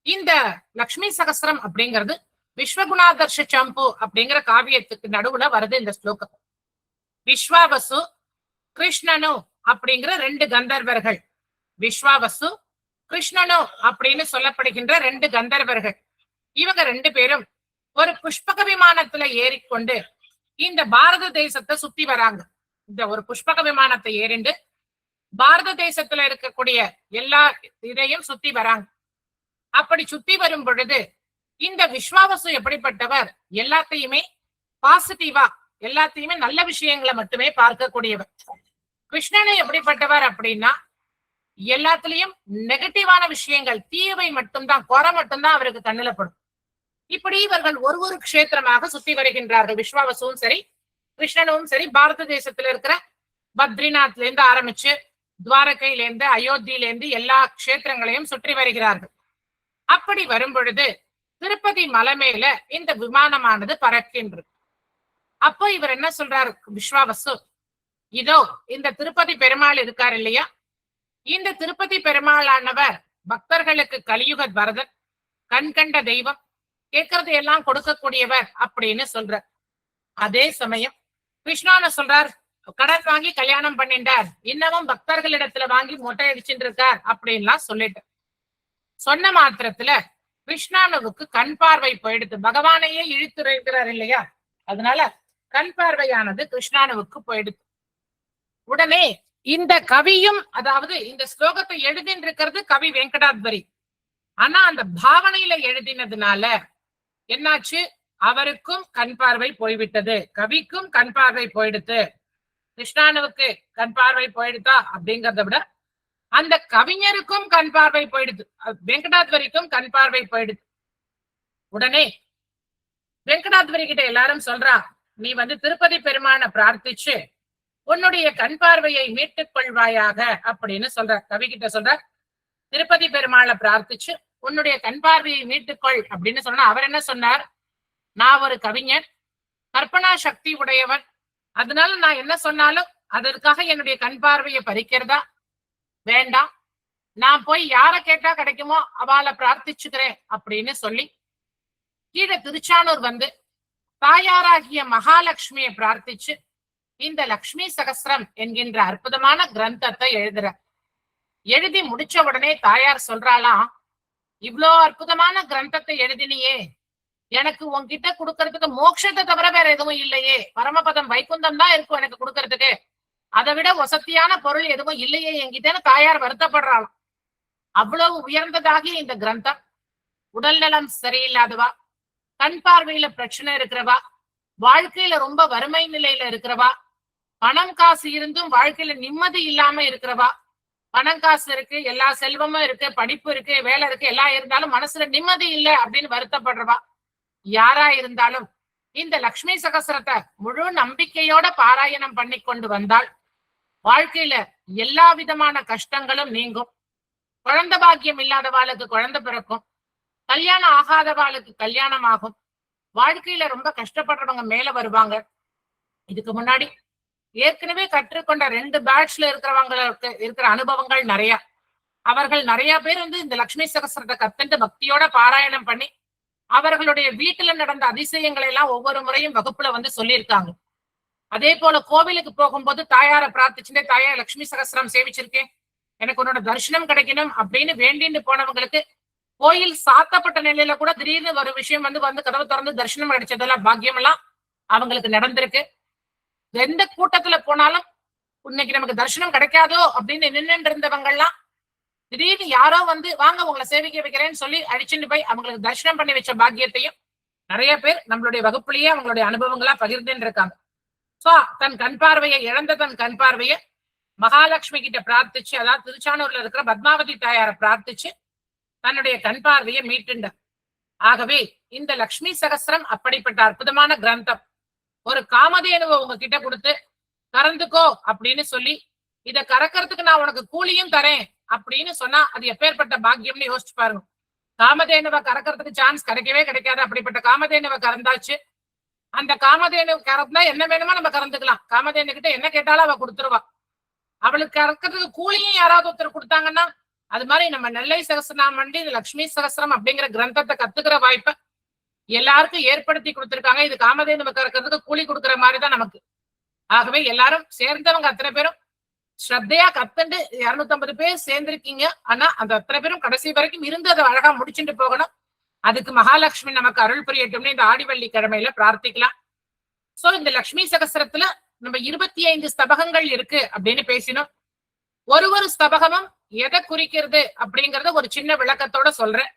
இந்த லக்ஷ்மி சகஸ்ரம் அப்படிங்கிறது விஸ்வகுணாதர்ஷ சம்பு அப்படிங்கிற காவியத்துக்கு நடுவுல வருது இந்த ஸ்லோகம். விஸ்வாவசு கிருஷ்ணனு அப்படிங்கிற 2 கந்தர்வர்கள், விஸ்வாவசு கிருஷ்ணனு அப்படின்னு சொல்லப்படுகின்ற 2 கந்தர்வர்கள், இவங்க 2 பேரும் ஒரு புஷ்பக விமானத்துல ஏறிக்கொண்டு இந்த பாரத தேசத்தை சுத்தி வராங்க. இந்த ஒரு புஷ்பக விமானத்தை ஏறிண்டு பாரத தேசத்துல இருக்கக்கூடிய எல்லா இதையும் சுத்தி வராங்க. அப்படி சுத்தி வரும் பொழுது இந்த விஸ்வாவசு எப்படிப்பட்டவர், எல்லாத்தையுமே பாசிட்டிவா, எல்லாத்தையுமே நல்ல விஷயங்களை மட்டுமே பார்க்கக்கூடியவர். கிருஷ்ணனை எப்படிப்பட்டவர் அப்படின்னா எல்லாத்துலயும் நெகட்டிவான விஷயங்கள், தீவை மட்டும்தான், குறை மட்டும்தான் அவருக்கு கண்ணுல படும். இப்படி இவர்கள் ஒரு க்ஷேத்திரமாக சுத்தி வருகின்றார்கள். விஸ்வாவசுவும் சரி கிருஷ்ணனும் சரி பாரத தேசத்துல இருக்கிற பத்ரிநாத்ல இருந்து ஆரம்பிச்சு துவாரகையில இருந்து அயோத்தியில இருந்து எல்லா கஷேத்திரங்களையும் சுற்றி வருகிறார்கள். அப்படி வரும் பொழுது திருப்பதி மலை மேல இந்த விமானமானது பறக்கின்றது. அப்போ இவர் என்ன சொல்றாரு விஸ்வாவசு, இதோ இந்த திருப்பதி பெருமாள் இருக்கார் இல்லையா, இந்த திருப்பதி பெருமாளானவர் பக்தர்களுக்கு கலியுக வரதன், கண்கண்ட தெய்வம், கேட்கறது எல்லாம் கொடுக்கக்கூடியவர் அப்படின்னு சொல்ற. அதே சமயம் கிருஷ்ணான சொல்றார், கடன் வாங்கி கல்யாணம் பண்ணிட்டார், இன்னமும் பக்தர்களிடத்துல வாங்கி மொட்டை அடிச்சுட்டு இருக்கார் அப்படின்லாம் சொல்லிட்டு சொன்ன மாத்திரத்துல கிருஷ்ணானுவுக்கு கண் பார்வை போயிடுது. பகவானையே இழுத்துரைக்கிறார் இல்லையா, அதனால கண் பார்வையானது கிருஷ்ணானுவுக்கு போயிடுது. உடனே இந்த கவியும், அதாவது இந்த ஸ்லோகத்தை எழுதின்னு இருக்கிறது கவி வெங்கடாத்வரி, ஆனா அந்த பாவனையில எழுதினதுனால என்னாச்சு, அவருக்கும் கண் பார்வை போய்விட்டது, கவிக்கும் கண் பார்வை போயிடுது. கிருஷ்ணானுவுக்கு கண் பார்வை போயிடுதா அப்படிங்கறத விட அந்த கவிஞருக்கும் கண் பார்வை போயிடுது, வெங்கடாத்வரிக்கும் கண் பார்வை போயிடுது. உடனே வெங்கடாத்வரி கிட்ட எல்லாரும் சொல்றா, நீ திருப்பதி பெருமான பிரார்த்திச்சு உன்னுடைய கண் பார்வையை மீட்டுக் கொள்வாயாக அப்படின்னு சொல்ற. கவி கிட்ட சொல்ற, திருப்பதி பெருமாளை பிரார்த்திச்சு உன்னுடைய கண் பார்வையை மீட்டுக்கொள் அப்படின்னு சொன்னா, அவர் என்ன சொன்னார், நான் ஒரு கவிஞன், கற்பனா சக்தி உடையவன், அதனால நான் என்ன சொன்னாலும் அதற்காக என்னுடைய கண் பார்வையை பறிக்கிறதா வேண்டாம், நான் போய் யார கேட்டா கிடைக்குமோ அவளை பிரார்த்திச்சுக்கிறேன் அப்படின்னு சொல்லி கீழே திருச்சானூர் தாயாராகிய மகாலட்சுமியை பிரார்த்திச்சு இந்த லக்ஷ்மி சகஸ்ரம் என்கின்ற அற்புதமான கிரந்தத்தை எழுதுற. எழுதி முடிச்ச உடனே தாயார் சொல்றாளாம், இவ்வளோ அற்புதமான கிரந்தத்தை எழுதினியே, எனக்கு உன்கிட்ட கொடுக்கறதுக்கு மோட்சத்தை தவிர வேற எதுவும் இல்லையே, பரமபதம் வைகுந்தம் தான் இருக்கும் எனக்கு கொடுக்கறதுக்கு, அதை விட வசதியான பொருள் எதுவும் இல்லையே என்கிட்டன்னு தாயார் வருத்தப்படுறாளாம். அவ்வளவு உயர்ந்ததாகி இந்த கிரந்தம். உடல் நலம் சரியில்லாதவா, கண் பார்வையில பிரச்சனை இருக்கிறவா, வாழ்க்கையில ரொம்ப வறுமை நிலையில இருக்கிறவா, பணம் காசு இருந்தும் வாழ்க்கையில நிம்மதி இல்லாம இருக்கிறவா, பணம் காசு இருக்கு, எல்லா செல்வமும் இருக்கு, படிப்பு இருக்கு, வேலை இருக்கு, எல்லாம் இருந்தாலும் மனசுல நிம்மதி இல்லை அப்படின்னு வருத்தப்படுறவா, யாரா இருந்தாலும் இந்த லக்ஷ்மி சகஸ்ரத்தை முழு நம்பிக்கையோட பாராயணம் பண்ணி கொண்டு வந்தால் வாழ்க்கையில எல்லா விதமான கஷ்டங்களும் நீங்கும். குழந்தை பாக்கியம் இல்லாதவாளுக்கு குழந்தை பிறக்கும், கல்யாணம் ஆகாதவாளுக்கு கல்யாணம் ஆகும், வாழ்க்கையில ரொம்ப கஷ்டப்படுறவங்க மேல வருவாங்க. இதுக்கு முன்னாடி ஏற்கனவே கற்றுக்கொண்ட 2 பேட்ச்ல இருக்கிறவங்களுக்கு இருக்கிற அனுபவங்கள் நிறைய. அவர்கள் நிறைய பேர் இந்த லக்ஷ்மி சகஸ்ரத்தை கத்துட்டு பக்தியோட பாராயணம் பண்ணி அவர்களுடைய வீட்டுல நடந்த அதிசயங்களை எல்லாம் ஒவ்வொரு முறையும் வகுப்புல சொல்லியிருக்காங்க. அதே போல கோவிலுக்கு போகும்போது தாயார பிரார்த்திச்சுட்டே, தாயார் லக்ஷ்மி சகஸ்ரம் சேவிச்சிருக்கேன், எனக்கு உன்னோட தரிசனம் கிடைக்கணும் அப்படின்னு வேண்டின்னு போனவங்களுக்கு கோயில் சாத்தப்பட்ட நிலையில கூட திடீர்னு ஒரு விஷயம் கதவை திறந்து தரிசனம் கிடைச்சதெல்லாம் பாக்கியம் எல்லாம் அவங்களுக்கு நடந்திருக்கு. எந்த கூட்டத்துல போனாலும் இன்னைக்கு நமக்கு தரிசனம் கிடைக்காதோ அப்படின்னு நின்று இருந்தவங்கெல்லாம் திடீர்னு யாரோ வாங்க உங்களை சேவிக்க வைக்கிறேன்னு சொல்லி அழிச்சுட்டு போய் அவங்களுக்கு தரிசனம் பண்ணி வச்ச பாக்கியத்தையும் நிறைய பேர் நம்மளுடைய வகுப்புலயே அவங்களுடைய அனுபவங்களா பகிர்ந்துன்னு இருக்காங்க. சோ தன் கண் பார்வையை இழந்த தன் கண் பார்வையை மகாலட்சுமி கிட்ட பிரார்த்திச்சு, அதாவது திருச்சானூர்ல இருக்கிற பத்மாவதி தாயாரை பிரார்த்திச்சு தன்னுடைய கண் பார்வையை மீட்டுண்ட. ஆகவே இந்த லக்ஷ்மி சகஸ்ரம் அப்படிப்பட்ட அற்புதமான கிரந்தம். ஒரு காமதேனுவை உங்ககிட்ட கொடுத்து கறந்துக்கோ அப்படின்னு சொல்லி, இத கறக்கிறதுக்கு நான் உனக்கு கூலியும் தரேன் அப்படின்னு சொன்னா அது எப்பேற்பட்ட பாக்கியம்னு யோசிச்சு பாருங்க. காமதேனுவை கறக்கிறதுக்கு சான்ஸ் கிடைக்கவே கிடைக்காது. அப்படிப்பட்ட காமதேனுவை கறந்தாச்சு. அந்த காமதேனு கறந்தா என்ன வேணுமோ நம்ம கறந்துக்கலாம். காமதேனு கிட்ட என்ன கேட்டாலும் அவ கொடுத்துருவா. அவளுக்கு கறக்கிறதுக்கு கூலியும் யாராவது ஒருத்தர் கொடுத்தாங்கன்னா, அது மாதிரி நம்ம நெல்லை சகஸ்ரநாமம் லக்ஷ்மி சகஸ்ரம் அப்படிங்கிற கிரந்தத்தை கத்துக்கிற வாய்ப்பை எல்லாருக்கும் ஏற்படுத்தி கொடுத்திருக்காங்க. இது காமதேனுவை கறக்கிறதுக்கு கூலி கொடுக்குற மாதிரிதான் நமக்கு. ஆகவே எல்லாரும் சேர்ந்தவங்க அத்தனை பேரும் ஸ்ரத்தையா கத்துண்டு 250 பேர் சேர்ந்திருக்கீங்க. ஆனா அந்த அத்தனை பேரும் கடைசி வரைக்கும் இருந்து அதை அழகா முடிச்சுட்டு போகணும். அதுக்கு மகாலட்சுமி நமக்கு அருள் புரியட்டும்னு இந்த ஆடிவள்ளி கிழமையில பிரார்த்திக்கலாம். சோ இந்த லக்ஷ்மி சகஸ்ரத்துல நம்ம 25 ஸ்தபகங்கள் இருக்கு அப்படின்னு பேசினோம். ஒரு ஸ்தபகமும் எதை குறிக்கிறது அப்படிங்கறத ஒரு சின்ன விளக்கத்தோட சொல்றேன்.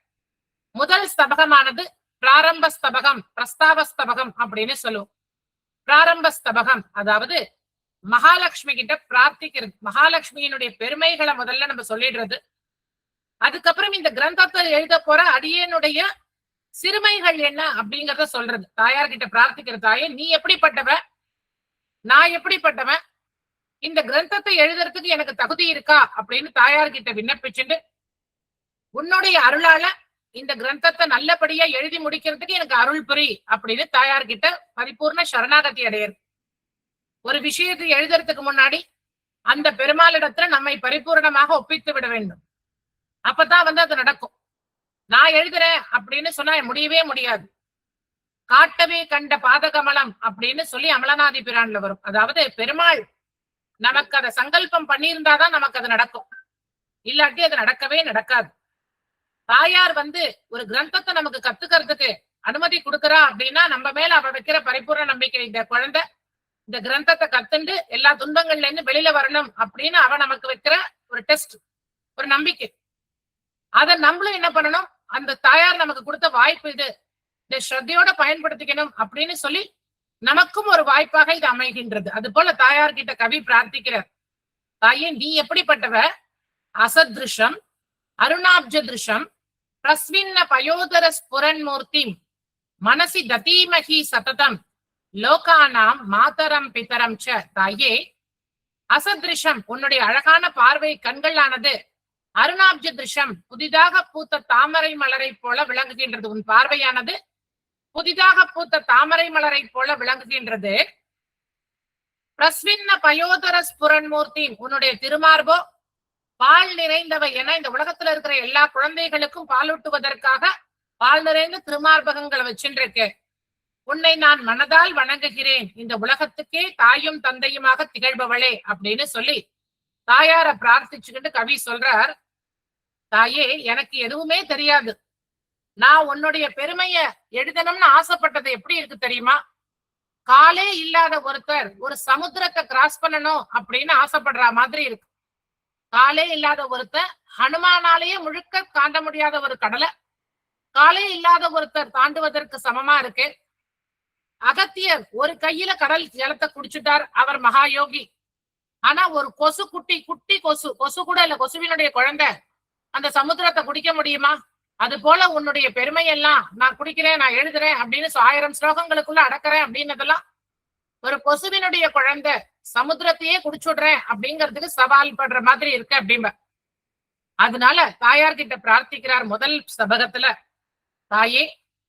முதல் ஸ்தபகமானது பிராரம்ப ஸ்தபகம், பிரஸ்தாவ ஸ்தபகம் அப்படின்னு சொல்லுவோம். பிராரம்ப ஸ்தபகம் அதாவது மகாலட்சுமி கிட்ட பிரார்த்திக்கிறது, மகாலட்சுமியினுடைய பெருமைகளை முதல்ல நம்ம சொல்லிடுறது. அதுக்கப்புறம் இந்த கிரந்தத்தை எழுத போற அடியனுடைய சிறுமைகள் என்ன அப்படிங்கறத சொல்றது. தாயார்கிட்ட பிரார்த்திக்கிற, தாயே நீ எப்படிப்பட்டவ, நான் எப்படிப்பட்டவன், இந்த கிரந்தத்தை எழுதுறதுக்கு எனக்கு தகுதி இருக்கா அப்படின்னு தாயார்கிட்ட விண்ணப்பிச்சுட்டு, உன்னுடைய அருளால இந்த கிரந்தத்தை நல்லபடியா எழுதி முடிக்கிறதுக்கு எனக்கு அருள் புரி அப்படின்னு தாயார்கிட்ட பரிபூர்ண சரணாகதி அடையிறது. ஒரு விஷயத்தை எழுதுறதுக்கு முன்னாடி அந்த பெருமாளிடத்துல நம்மை பரிபூர்ணமாக ஒப்பித்து விட வேண்டும். அப்பதான் அது நடக்கும். நான் எழுதுறேன் அப்படின்னு சொன்னா முடியவே முடியாது. காட்டவே கண்ட பாதகமலம் அப்படின்னு சொல்லி அமலநாதி பிரான்ல வரும். அதாவது பெருமாள் நமக்கு அதை சங்கல்பம் பண்ணியிருந்தாதான் நமக்கு அது நடக்கும். இல்லாட்டி அது நடக்கவே நடக்காது. தாயார் ஒரு கிரந்தத்தை நமக்கு கத்துக்கிறதுக்கு அனுமதி கொடுக்கறா அப்படின்னா நம்ம மேல அவ வைக்கிற பரிபூர்ண நம்பிக்கை. இந்த குழந்தை இந்த கிரந்தத்தை கத்துண்டு எல்லா துன்பங்கள்ல இருந்து வெளியில வரணும் அப்படின்னு அவ நமக்கு வைக்கிற ஒரு டெஸ்ட், ஒரு நம்பிக்கை. அதை நம்மளும் என்ன பண்ணணும், அந்த தாயார் நமக்கு கொடுத்த வாய்ப்பு இது, இதை ஸ்ரத்தையோட பயன்படுத்திக்கணும் அப்படின்னு சொல்லி நமக்கும் ஒரு வாய்ப்பாக இது அமைகின்றது. அது போல தாயார்கிட்ட கவி பிரார்த்திக்கிறார். தாயே, நீ எப்படிப்பட்டவ? அசத்ருஷம் அருணாப்ஜதிருஷம் பிரஸ்வின்ன பயோதர ஸ்புரன்மூர்த்தி மனசி ததீமகி சததம் லோகானாம் மாதரம் பிதரம் ச. தாயே, அசத்ருஷம் உன்னுடைய அழகான பார்வை கண்களானது அருணாப்ஜ திருஷம் புதிதாக பூத்த தாமரை மலரை போல விளங்குகின்றது. உன் பார்வையானது புதிதாக பூத்த தாமரை மலரை போல விளங்குகின்றது. பிரஸ்வின்ன பயோதர ஸ்புரன்மூர்த்தி உன்னுடைய திருமார்போ பால் நிறைந்தவை என இந்த உலகத்துல இருக்கிற எல்லா குழந்தைகளுக்கும் பாலூட்டுவதற்காக பால் நிறைந்த திருமார்பகங்களை வச்சுருக்கு. உன்னை நான் மனதால் வணங்குகிறேன், இந்த உலகத்துக்கே தாயும் தந்தையுமாக திகழ்பவளே அப்படின்னு சொல்லி தாயார பிரார்த்திச்சுக்கிட்டு கவி சொல்றார். தாயே, எனக்கு எதுவுமே தெரியாது. நான் உன்னுடைய பெருமைய எழுதணும்னு ஆசைப்பட்டது எப்படி இருக்கு தெரியுமா? காலே இல்லாத ஒருத்தர் ஒரு சமுத்திரத்தை கிராஸ் பண்ணணும் அப்படின்னு ஆசைப்படுற மாதிரி இருக்கு. காலே இல்லாத ஒருத்தர் ஹனுமானாலேயே முழுக்க தாண்ட முடியாத ஒரு கடலை காலே இல்லாத ஒருத்தர் தாண்டுவதற்கு சமமா இருக்கு. அகத்தியர் ஒரு கையில கடல் ஜலத்தை குடிச்சுட்டார், அவர் மகா யோகி. ஆனா ஒரு கொசு குட்டி கொசு கூட இல்ல, கொசுவினுடைய குழந்தை அந்த சமுத்திரத்தை குடிக்க முடியுமா? அது போல உன்னுடைய பெருமையெல்லாம் நான் குடிக்கிறேன், நான் எழுதுறேன் அப்படின்னு 1000 ஸ்லோகங்களுக்குள்ள அடக்கிறேன் அப்படின்னதெல்லாம் ஒரு கொசுவினுடைய குழந்தை சமுத்திரத்தையே குடிச்சுடுறேன் அப்படிங்கிறதுக்கு சவால் படுற மாதிரி இருக்கு அப்படிம்ப. அதனால தாயார்கிட்ட பிரார்த்திக்கிறார் முதல் ஸ்தபகத்துல. தாயே,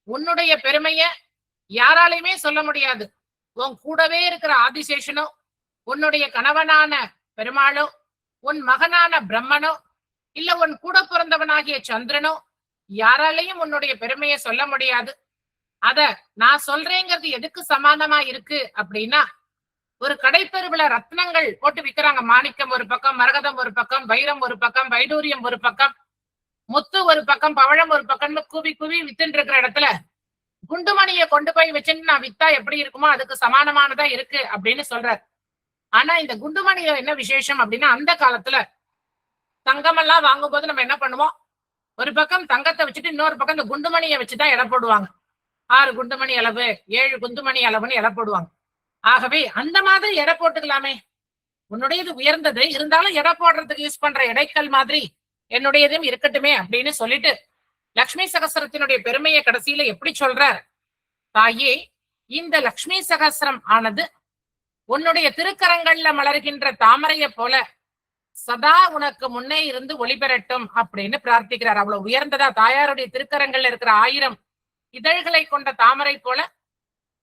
உன்னுடைய பெருமைய யாராலையுமே சொல்ல முடியாது. உன் கூடவே இருக்கிற ஆதிசேஷனோ, உன்னுடைய கணவனான பெருமாளோ, உன் மகனான பிரம்மனோ, இல்ல உன் கூட பிறந்தவனாகிய சந்திரனோ, யாராலையும் உன்னுடைய பெருமையை சொல்ல முடியாது. அத நான் சொல்றேங்கிறது எதுக்கு சமானமா இருக்கு அப்படின்னா, ஒரு கடைத்தெருவுல ரத்னங்கள் போட்டு விற்கிறாங்க. மாணிக்கம் ஒரு பக்கம், மரகதம் ஒரு பக்கம், வைரம் ஒரு பக்கம், வைடூரியம் ஒரு பக்கம், முத்து ஒரு பக்கம், பவழம் ஒரு பக்கம்னு குவி குவி வித்துட்டு இருக்கிற இடத்துல குண்டுமணியை கொண்டு போய் வச்சுட்டு நான் வித்தா எப்படி இருக்குமோ அதுக்கு சமானமானதா இருக்கு அப்படின்னு சொல்றாரு. ஆனா இந்த குண்டுமணியில என்ன விசேஷம் அப்படின்னா, அந்த காலத்துல தங்கமெல்லாம் வாங்கும் போது நம்ம என்ன பண்ணுவோம், ஒரு பக்கம் தங்கத்தை வச்சுட்டு இன்னொரு பக்கம் இந்த குண்டுமணியை வச்சுதான் எடை போடுவாங்க. 6 குண்டுமணி அளவு, 7 குண்டுமணி அளவுன்னு எடை போடுவாங்க. ஆகவே அந்த மாதிரி எடை போட்டுக்கலாமே, உன்னுடையது உயர்ந்தது இருந்தாலும் எடை போடுறதுக்கு யூஸ் பண்ற எடைக்கல் மாதிரி என்னுடையதும் இருக்கட்டுமே அப்படின்னு சொல்லிட்டு லக்ஷ்மி சகஸ்ரத்தினுடைய பெருமையை கடைசியில எப்படி சொல்றார். தாயே, இந்த லக்ஷ்மி சகஸ்ரம் ஆனது உன்னுடைய திருக்கரங்கள்ல மலர்கின்ற தாமரையை போல சதா உனக்கு முன்னே இருந்து ஒளிபெறட்டும் அப்படின்னு பிரார்த்திக்கிறார். அவ்வளவு உயர்ந்ததா தாயாருடைய திருக்கரங்கள்ல இருக்கிற 1000 இதழ்களை கொண்ட தாமரை போல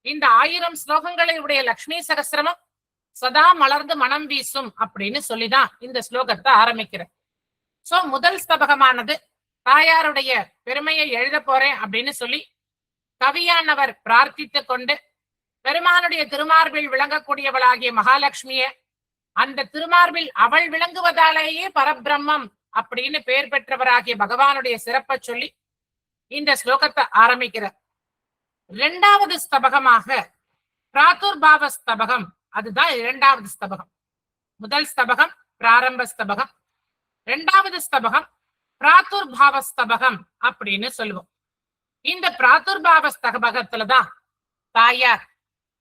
இந்த 1000 ஸ்லோகங்களை உடைய லக்ஷ்மி சகஸ்ரமும் சதா மலர்ந்து மனம் வீசும் அப்படின்னு சொல்லிதான் இந்த ஸ்லோகத்தை ஆரம்பிக்கிறேன். சோ முதல் ஸ்தபகமானது தாயாருடைய பெருமையை எழுத போறேன் அப்படின்னு சொல்லி கவியானவர் பிரார்த்தித்து கொண்டு பெருமானுடைய திருமார்பில் விளங்கக்கூடியவளாகிய மகாலட்சுமிய, அந்த திருமார்பில் அவள் விளங்குவதாலேயே பரபிரம்மம் அப்படின்னு பெயர் பெற்றவராகிய பகவானுடைய சிறப்பை சொல்லி இந்த ஸ்லோகத்தை ஆரம்பிக்கிறார். 2வது ஸ்தபகமாக பிராதுர்பாவ ஸ்தபகம், அதுதான் 2வது ஸ்தபகம். முதல் ஸ்தபகம் பிராரம்ப ஸ்தபகம், 2வது ஸ்தபகம் பிராதுர்பாவ ஸ்தபகம் அப்படின்னு சொல்லுவோம். இந்த பிராதுர்பாவ ஸ்தபகத்துலதான் தாயார்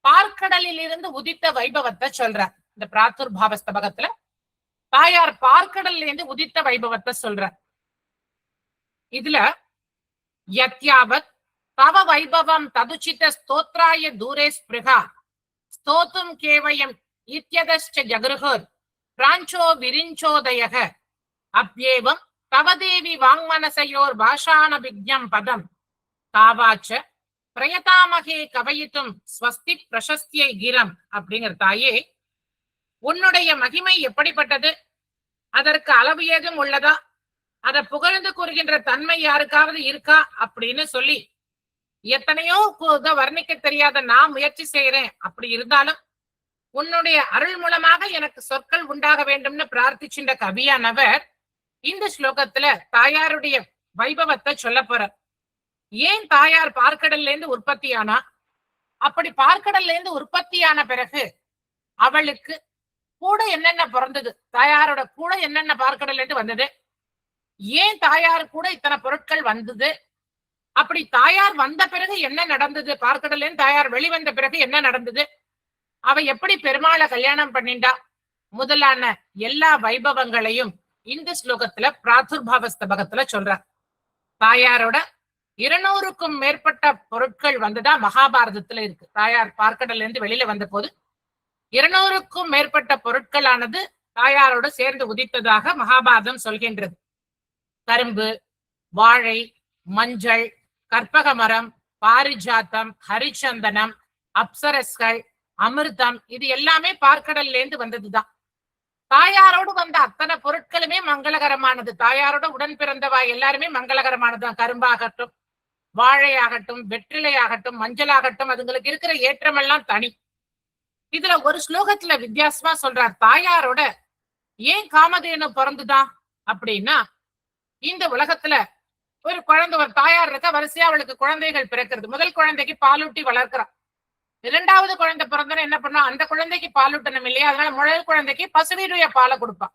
பார்க்கடலில் இருந்து உதித்த வைபவத்தை சொல்றார். இந்த பிராதுர்பாவ ஸ்தபகத்துல தாயார் பார்க்கடல்ல இருந்து உதித்த வைபவத்தை சொல்றார். இதுல யத்யாவத் தவ வைபவம் ததுச்சித ஸ்தோத்ராய தூரே ஸ்பிருகா ஸ்தோத்தும் கேவயம் இத்யதஸ்ச ஜகருஹர் பிராஞ்சோ விரிஞ்சோதயக அப்யேவம் தவதேவி வாங்மனசையோர் பாஷானபிக்ஞம் பதம் தாவாச்ச பிரயதாமகே கவயித்தும் ஸ்வஸ்தி பிரசஸ்தியை கிரம். அப்படிங்கிற தாயே, உன்னுடைய மகிமை எப்படிப்பட்டது, அதற்கு அளவு ஏதும் உள்ளதா, அதை புகழ்ந்து கூறுகின்ற தன்மை யாருக்காவது இருக்கா அப்படின்னு சொல்லி எத்தனையோ வர்ணிக்க தெரியாத நான் முயற்சி செய்யறேன். அப்படி இருந்தாலும் உன்னுடைய அருள் மூலமாக எனக்கு சொற்கள் உண்டாக வேண்டும்னு பிரார்த்திச்சுட்ட கவியானவர் இந்த ஸ்லோகத்துல தாயாருடைய வைபவத்தை சொல்ல போற. ஏன் தாயார் பார்க்கடல்ல இருந்து உற்பத்தி ஆனா, அப்படி பார்க்கடல்ல இருந்து உற்பத்தியான பிறகு அவளுக்கு கூட என்னென்ன பிறந்தது, தாயாரோட கூட என்னென்ன பார்க்கடல்ல இருந்து வந்தது, ஏன் தாயார் கூட இத்தனை பொருட்கள் வந்தது, அப்படி தாயார் வந்த பிறகு என்ன நடந்தது, பார்க்கடல்ல இருந்து தாயார் வெளிவந்த பிறகு என்ன நடந்தது, அவ எப்படி பெருமாளை கல்யாணம் பண்ணிண்டா, முதலான எல்லா வைபவங்களையும் இந்த ஸ்லோகத்துல பிராதுர்பாவஸ்தபகத்துல சொல்றார். தாயாரோட 200க்கும் மேற்பட்ட பொருட்கள் வந்துதான் மகாபாரதத்துல இருக்கு. தாயார் பார்க்கடல்ல இருந்து வெளியில வந்த போது 200க்கும் மேற்பட்ட பொருட்களானது தாயாரோட சேர்ந்து உதித்ததாக மகாபாரதம் சொல்கின்றது. கரும்பு, வாழை, மஞ்சள், கற்பக மரம், பாரிஜாத்தம், ஹரிச்சந்தனம், அப்சரஸ்கள், அமிர்தம், இது எல்லாமே பார்க்கடல்ல இருந்து வந்ததுதான். தாயாரோடு வந்த அத்தனை பொருட்களுமே மங்களகரமானது. தாயாரோட உடன் பிறந்தவா எல்லாருமே மங்களகரமானதுதான். கரும்பாகட்டும், வாழையாகட்டும், வெற்றிலையாகட்டும், மஞ்சளாகட்டும், அதுங்களுக்கு இருக்கிற ஏற்றமெல்லாம் தனி. இதுல ஒரு ஸ்லோகத்துல வித்தியாசமா சொல்றார், தாயாரோட ஏன் காமதேனு பிறந்துதான் அப்படின்னா, இந்த உலகத்துல ஒரு குழந்தை, ஒரு தாயார் இருக்க, வரிசையா அவளுக்கு குழந்தைகள் பிறக்கிறது. முதல் குழந்தைக்கு பாலூட்டி வளர்க்கிறான். 2வது குழந்தை பிறந்தோன்னு என்ன பண்ணா, அந்த குழந்தைக்கு பாலூட்டணும் இல்லையா, அதனால முதல் குழந்தைக்கு பசுவினுடைய பாலை கொடுப்பான்.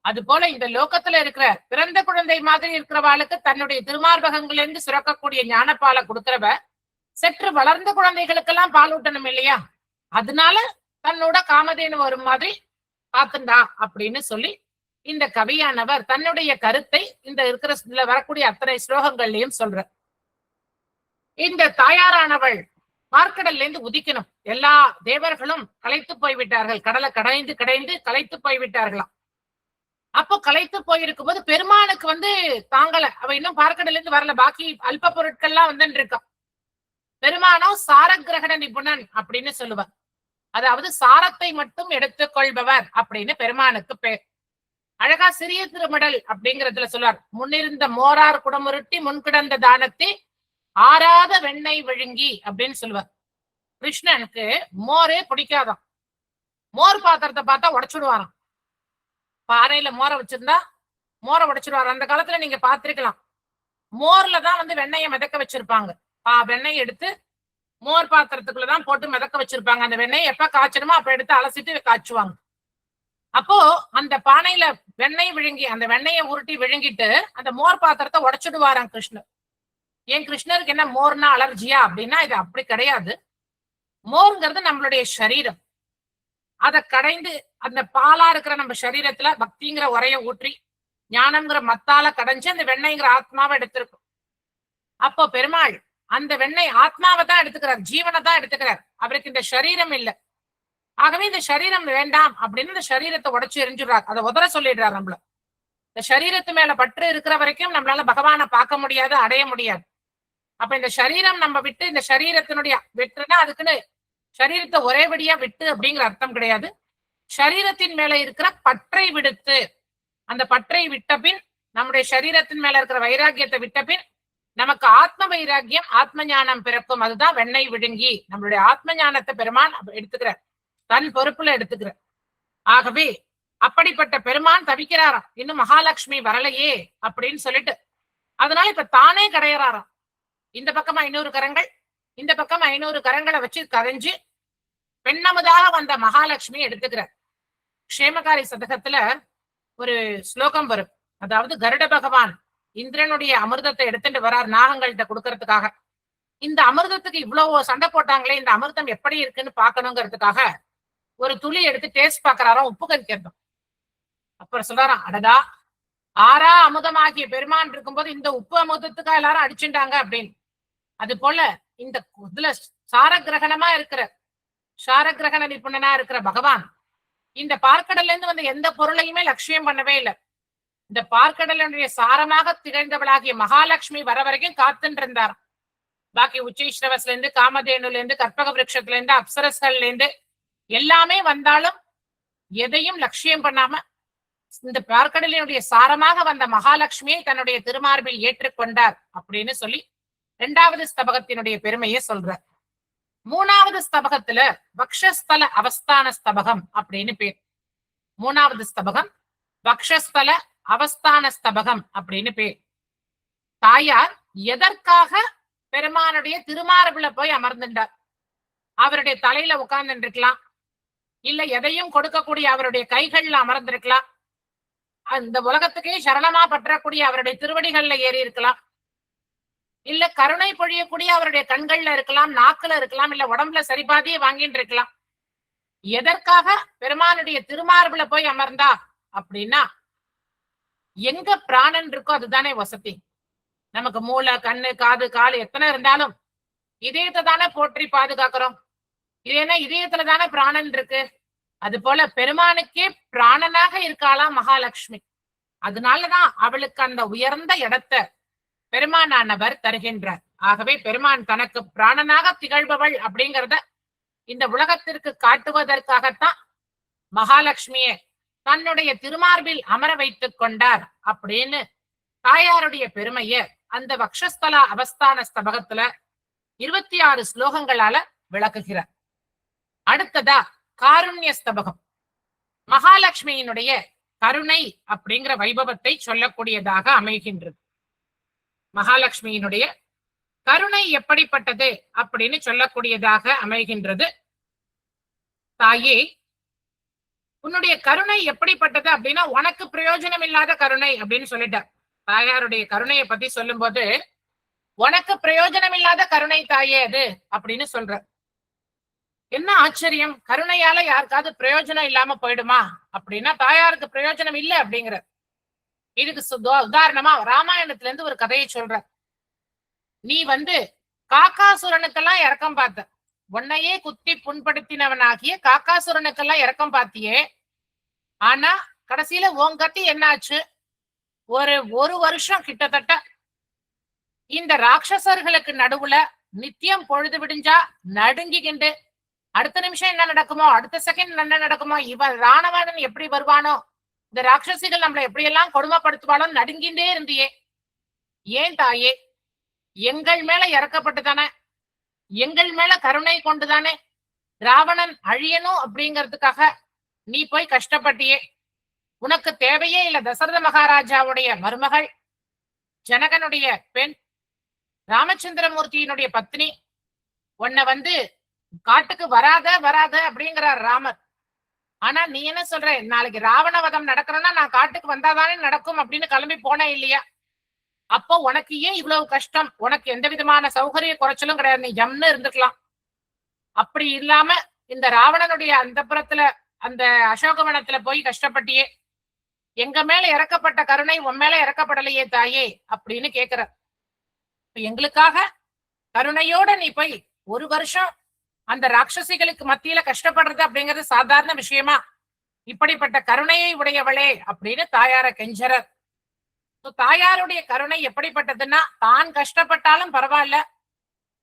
அது போல இந்த லோகத்துல இருக்கிற பிறந்த குழந்தை மாதிரி இருக்கிறவாளுக்கு தன்னுடைய திருமார்பகங்களிலிருந்து சுரக்கக்கூடிய ஞானப்பாலை கொடுக்கிறவ சற்று வளர்ந்த குழந்தைகளுக்கெல்லாம் பாலூட்டணும் இல்லையா, அதனால தன்னோட காமதேனு வரும் மாதிரி காத்துண்டா அப்படின்னு சொல்லி இந்த கவியானவர் தன்னுடைய கருத்தை இந்த இருக்கிற வரக்கூடிய அத்தனை ஸ்லோகங்கள்லயும் சொல்ற. இந்த தாயாரானவள் பார்க்கடல்ல இருந்து உதிக்கணும். எல்லா தேவர்களும் களைத்து போய்விட்டார்கள், கடலை கடைந்து கடைந்து களைத்து போய்விட்டார்களாம். அப்போ களைத்து போயிருக்கும் போது பெருமானுக்கு தாங்கல, அவ இன்னும் பார்க்கடல்ல இருந்து வரல, பாக்கி அல்ப பொருட்கள்லாம் வந்துட்டு இருக்கான். பெருமானோ சாரக்கிரகண நிபுணன் அப்படின்னு சொல்லுவார். அதாவது சாரத்தை மட்டும் எடுத்துக்கொள்பவர் அப்படின்னு பெருமானுக்கு பேர். அழகா சிறிய திருமடல் அப்படிங்கிறதுல சொல்லுவார், முன்னிருந்த மோரார் குடமுருட்டி முன்கிடந்த தானத்தை ஆறாத வெண்ணெய் விழுங்கி அப்படின்னு சொல்லுவார். கிருஷ்ணனுக்கு மோரே பிடிக்காதான். மோர் பாத்திரத்தை பார்த்தா உடைச்சுடுவாராம். பாறையில மோரை வச்சிருந்தா மோரை உடைச்சிடுவாரு. அந்த காலத்துல நீங்க பாத்திருக்கலாம், மோர்ல தான் வெண்ணெயை மிதக்க வச்சிருப்பாங்க. வெண்ணெய் எடுத்து மோர் பாத்திரத்துக்குள்ளதான் போட்டு மிதக்க வச்சிருப்பாங்க. அந்த வெண்ணெய் எப்ப காய்ச்சணுமோ அப்ப எடுத்து அலசிட்டு காய்ச்சுவாங்க. அப்போ அந்த பானையில வெண்ணெய் விழுங்கி அந்த வெண்ணெயை உருட்டி விழுங்கிட்டு அந்த மோர் பாத்திரத்தை உடைச்சிடுவாராம் கிருஷ்ணர். ஏன் கிருஷ்ணருக்கு என்ன மோர்னா அலர்ஜியா அப்படின்னா, இது அப்படி கிடையாது. மோர்ங்கிறது நம்மளுடைய சரீரம். அதை கடைந்து அந்த பாலா இருக்கிற நம்ம சரீரத்துல பக்திங்கிற உரைய ஊற்றி ஞானம்ங்கிற மத்தால கடைஞ்சு அந்த வெண்ணெய்ங்கிற ஆத்மாவை எடுத்திருக்கும். அப்போ பெருமாள் அந்த வெண்ணெய் ஆத்மாவை தான் எடுத்துக்கிறார், ஜீவனை தான் எடுத்துக்கிறார். அவருக்கு இந்த சரீரம் இல்லை. ஆகவே இந்த சரீரம் வேண்டாம் அப்படின்னு இந்த சரீரத்தை உடைச்சு எரிஞ்சுடுறார். அதை உதற சொல்லிடுறார். நம்மள இந்த சரீரத்து மேல பற்று இருக்கிற வரைக்கும் நம்மளால பகவானை பார்க்க முடியாது, அடைய முடியாது. அப்ப இந்த சரீரம் நம்ம விட்டு, இந்த சரீரத்தினுடைய வெற்றுனா அதுக்குன்னு சரீரத்தை ஒரேபடியா விட்டு அப்படிங்கிற அர்த்தம் கிடையாது. சரீரத்தின் மேல இருக்கிற பற்றை விடுத்து, அந்த பற்றை விட்ட பின், நம்முடைய சரீரத்தின் மேல இருக்கிற வைராக்கியத்தை விட்ட பின் நமக்கு ஆத்ம வைராக்கியம், ஆத்ம ஞானம் பிறக்கும். அதுதான் வெண்ணெய் விழுங்கி. நம்மளுடைய ஆத்ம ஞானத்தை பெருமான் எடுத்துக்கிறார், தன் பொறுப்புல எடுத்துக்கிறார். ஆகவே அப்படிப்பட்ட பெருமான் தவிக்கிறாராம், இன்னும் மகாலட்சுமி வரலையே அப்படின்னு சொல்லிட்டு. அதனால இப்ப தானே கடையறாராம். இந்த பக்கம் 500 கரங்கள், இந்த பக்கம் 500 கரங்களை வச்சு கரைஞ்சு பெண்ணமுதாக வந்த மகாலட்சுமி எடுத்துக்கிறார். க்ஷேமகாரி சதகத்துல ஒரு ஸ்லோகம் வரும். அதாவது கருட பகவான் இந்திரனுடைய அமிர்தத்தை எடுத்துட்டு வரார் நாகங்கள்கிட்ட கொடுக்கறதுக்காக. இந்த அமிர்தத்துக்கு இவ்வளவு சண்டை போட்டாங்களே, இந்த அமிர்தம் எப்படி இருக்குன்னு பாக்கணுங்கிறதுக்காக ஒரு துளி எடுத்து டேஸ்ட் பாக்குறாராம், உப்பு கறிக்கிறதும். அப்புறம் சொல்றாராம், அடடா, ஆறா அமுதமாகிய பெருமான் இருக்கும்போது இந்த உப்பு அமுதத்துக்காக எல்லாரும் அடிச்சுட்டாங்க அப்படின்னு. அது போல இந்த இதுல சாரகிரகணமா இருக்கிற, சாரகிரகண நிபுணனா இருக்கிற பகவான் இந்த பார்க்கடல்ல இருந்து வந்த எந்த பொருளையுமே லட்சியம் பண்ணவே இல்லை. இந்த பார்க்கடலுடைய சாரமாக திகழ்ந்தவளாகிய மகாலட்சுமி வர வரைக்கும் காத்துட்டு இருந்தார். பாக்கி உச்சைஸ்ரவஸ்ல இருந்து, காமதேனுல இருந்து, கற்பக விருட்சத்துல இருந்து, அப்சரஸ்கள்ல இருந்து எல்லாமே வந்தாலும் எதையும் லட்சியம் பண்ணாம இந்த பார்க்கடலினுடைய சாரமாக வந்த மகாலட்சுமியை தன்னுடைய திருமார்பில் ஏற்றுக்கொண்டார் அப்படின்னு சொல்லி 2வது ஸ்தபகத்தினுடைய பெருமையை சொல்றார். 3வது ஸ்தபகத்துல வக்ஷஸ்தல அவஸ்தான ஸ்தபகம் அப்படின்னு பேர். 3வது ஸ்தபகம் வக்ஷஸ்தல அவஸ்தான ஸ்தபகம் அப்படின்னு பேர். தாயார் எதற்காக பெருமானுடைய திருமார்புல போய் அமர்ந்துட்டார்? அவருடைய தலையில உட்கார்ந்து இருக்கலாம், இல்ல எதையும் கொடுக்கக்கூடிய அவருடைய கைகள்ல அமர்ந்திருக்கலாம், அந்த உலகத்துக்கே சரணமா பற்றக்கூடிய அவருடைய திருவடிகள்ல ஏறி இருக்கலாம், இல்ல கருணை பொழியக்கூடிய அவருடைய கண்கள்ல இருக்கலாம், நாக்குல இருக்கலாம், இல்ல உடம்புல சரிபாதியை வாங்கிட்டு இருக்கலாம். எதற்காக பெருமானுடைய திருமார்புல போய் அமர்ந்தா அப்படின்னா, எங்க பிராணன் இருக்கோ அதுதானே வசதி. நமக்கு மூளை, கண்ணு, காது, கால் எத்தனை இருந்தாலும் இதயத்தை தானே போற்றி பாதுகாக்கிறோம். இது என்ன, இதயத்துல தானே பிராணன் இருக்கு. அது போல பெருமானுக்கே பிராணனாக இருக்காளாம் மகாலட்சுமி. அதனாலதான் அவளுக்கு அந்த உயர்ந்த இடத்தை பெருமானானவர் தருகின்றார். ஆகவே பெருமான் தனக்கு பிராணனாக திகழ்பவள் அப்படிங்கிறத இந்த உலகத்திற்கு காட்டுவதற்காகத்தான் மகாலட்சுமியை தன்னுடைய திருமார்பில் அமர வைத்துக் கொண்டார் அப்படின்னு தாயாருடைய பெருமைய அந்த வக்ஷஸ்தல அவஸ்தான ஸ்தபகத்துல 26 ஸ்லோகங்களால விளக்குகிறார். அடுத்ததா காருண்ய ஸ்தபகம். மகாலட்சுமியினுடைய கருணை அப்படிங்கிற வைபவத்தை சொல்லக்கூடியதாக அமைகின்றது. மகாலட்சுமியினுடைய கருணை எப்படிப்பட்டது அப்படின்னு சொல்லக்கூடியதாக அமைகின்றது. தாயே, உன்னுடைய கருணை எப்படிப்பட்டது அப்படின்னா உனக்கு பிரயோஜனம் இல்லாத கருணை அப்படின்னு சொல்லிட்டார். தாயாருடைய கருணையை பத்தி சொல்லும் போது உனக்கு பிரயோஜனம் இல்லாத கருணை தாயே அது அப்படின்னு சொல்ற. என்ன ஆச்சரியம், கருணையால யாருக்காவது பிரயோஜனம் இல்லாம போயிடுமா அப்படின்னா தாயாருக்கு பிரயோஜனம் இல்லை அப்படிங்கிற. இதுக்கு உதாரணமா ராமாயணத்துல இருந்து ஒரு கதையை சொல்ற. நீ காக்காசுரனுக்கெல்லாம் இரக்கம் பார்த்த, உன்னையே குத்தி புண்படுத்தினவனாகிய காக்காசுரனுக்கெல்லாம் இரக்கம் பார்த்தியே. ஆனா கடைசியில உன் கத்தி என்னாச்சு? ஒரு வருஷம் கிட்டத்தட்ட இந்த ராட்சசர்களுக்கு நடுவுல நித்தியம் பொழுது விடிஞ்சா நடுங்கிக்கிண்டு, அடுத்த நிமிஷம் என்ன நடக்குமோ, அடுத்த செகண்ட் என்ன நடக்குமோ, இவன் ராணவன் எப்படி வருவானோ, இந்த ராட்சசிகள் நம்மளை எப்படியெல்லாம் கொடுமைப்படுத்துவாளோ நடுங்கின்றே இருந்தியே. ஏன் தாயே, எங்கள் மேல இறக்கப்பட்டுதானே, எங்கள் மேல கருணை கொண்டுதானே ராவணன் அழியணும் அப்படிங்கிறதுக்காக நீ போய் கஷ்டப்பட்டியே. உனக்கு தேவையே இல்ல. தசரத மகாராஜாவுடைய மருமகள், ஜனகனுடைய பெண், ராமச்சந்திரமூர்த்தியினுடைய பத்னி, உன்னை காட்டுக்கு வராத வராத அப்படிங்கிறார் ராமர். ஆனா நீ என்ன சொல்ற, நாளைக்கு ராவண வதம் நடக்கணும்னா நான் காட்டுக்கு வந்தாதானே நடக்கும் அப்படின்னு கிளம்பி போனே இல்லையா? அப்போ உனக்கு ஏன் இவ்வளவு கஷ்டம்? உனக்கு எந்த விதமான சௌகரிய குறைச்சலும் கிடையாது, நீ ஜம்னு இருந்துக்கலாம். அப்படி இல்லாம இந்த ராவணனுடைய அந்தப்புறத்துல அந்த அசோகவனத்துல போய் கஷ்டப்பட்டியே. எங்க மேல இறக்கப்பட்ட கருணை உன் மேல இறக்கப்படலையே தாயே அப்படின்னு கேக்குற. எங்களுக்காக கருணையோட நீ போய் ஒரு வருஷம் அந்த ராட்சசிகளுக்கு மத்தியில கஷ்டப்படுறது அப்படிங்கிறது சாதாரண விஷயமா? இப்படிப்பட்ட கருணையை உடையவளே அப்படின்னு தாயார கெஞ்சரர். தாயாருடைய கருணை எப்படிப்பட்டதுன்னா, தான் கஷ்டப்பட்டாலும் பரவாயில்ல,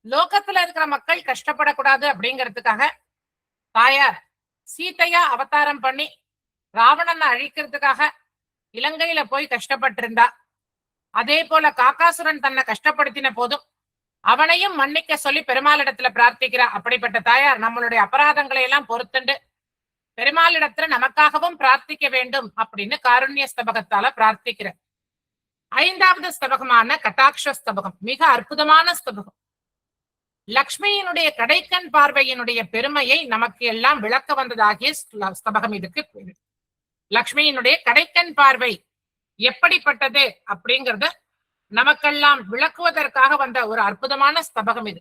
லோகத்துல இருக்கிற மக்கள் கஷ்டப்படக்கூடாது அப்படிங்கிறதுக்காக தாயார் சீதையா அவதாரம் பண்ணி ராவணனை அழிக்கிறதுக்காக இலங்கையில போய் கஷ்டப்பட்டிருந்தா. அதே போல காக்காசுரன் தன்னை கஷ்டப்படுத்தின போதும் அவனையும் மன்னிக்க சொல்லி பெருமாளிடத்துல பிரார்த்திக்கிறா. அப்படிப்பட்ட தாயார் நம்மளுடைய அபராதங்களை எல்லாம் பொறுத்துண்டு பெருமாளிடத்துல நமக்காகவும் பிரார்த்திக்க வேண்டும் அப்படின்னு காருண்ய ஸ்தபகத்தால பிரார்த்திக்கிற. 5வது ஸ்தபகமான கட்டாட்ச ஸ்தபகம் மிக அற்புதமான ஸ்தபகம். லக்ஷ்மியினுடைய கடைக்கண் பார்வையினுடைய பெருமையை நமக்கு எல்லாம் விளக்க வந்ததாகிய ஸ்தபகம் இதுக்கு பேரு. லக்ஷ்மியினுடைய கடைக்கண் பார்வை எப்படிப்பட்டது அப்படிங்கறத நமக்கெல்லாம் விளக்குவதற்காக வந்த ஒரு அற்புதமான ஸ்தபகம் இது.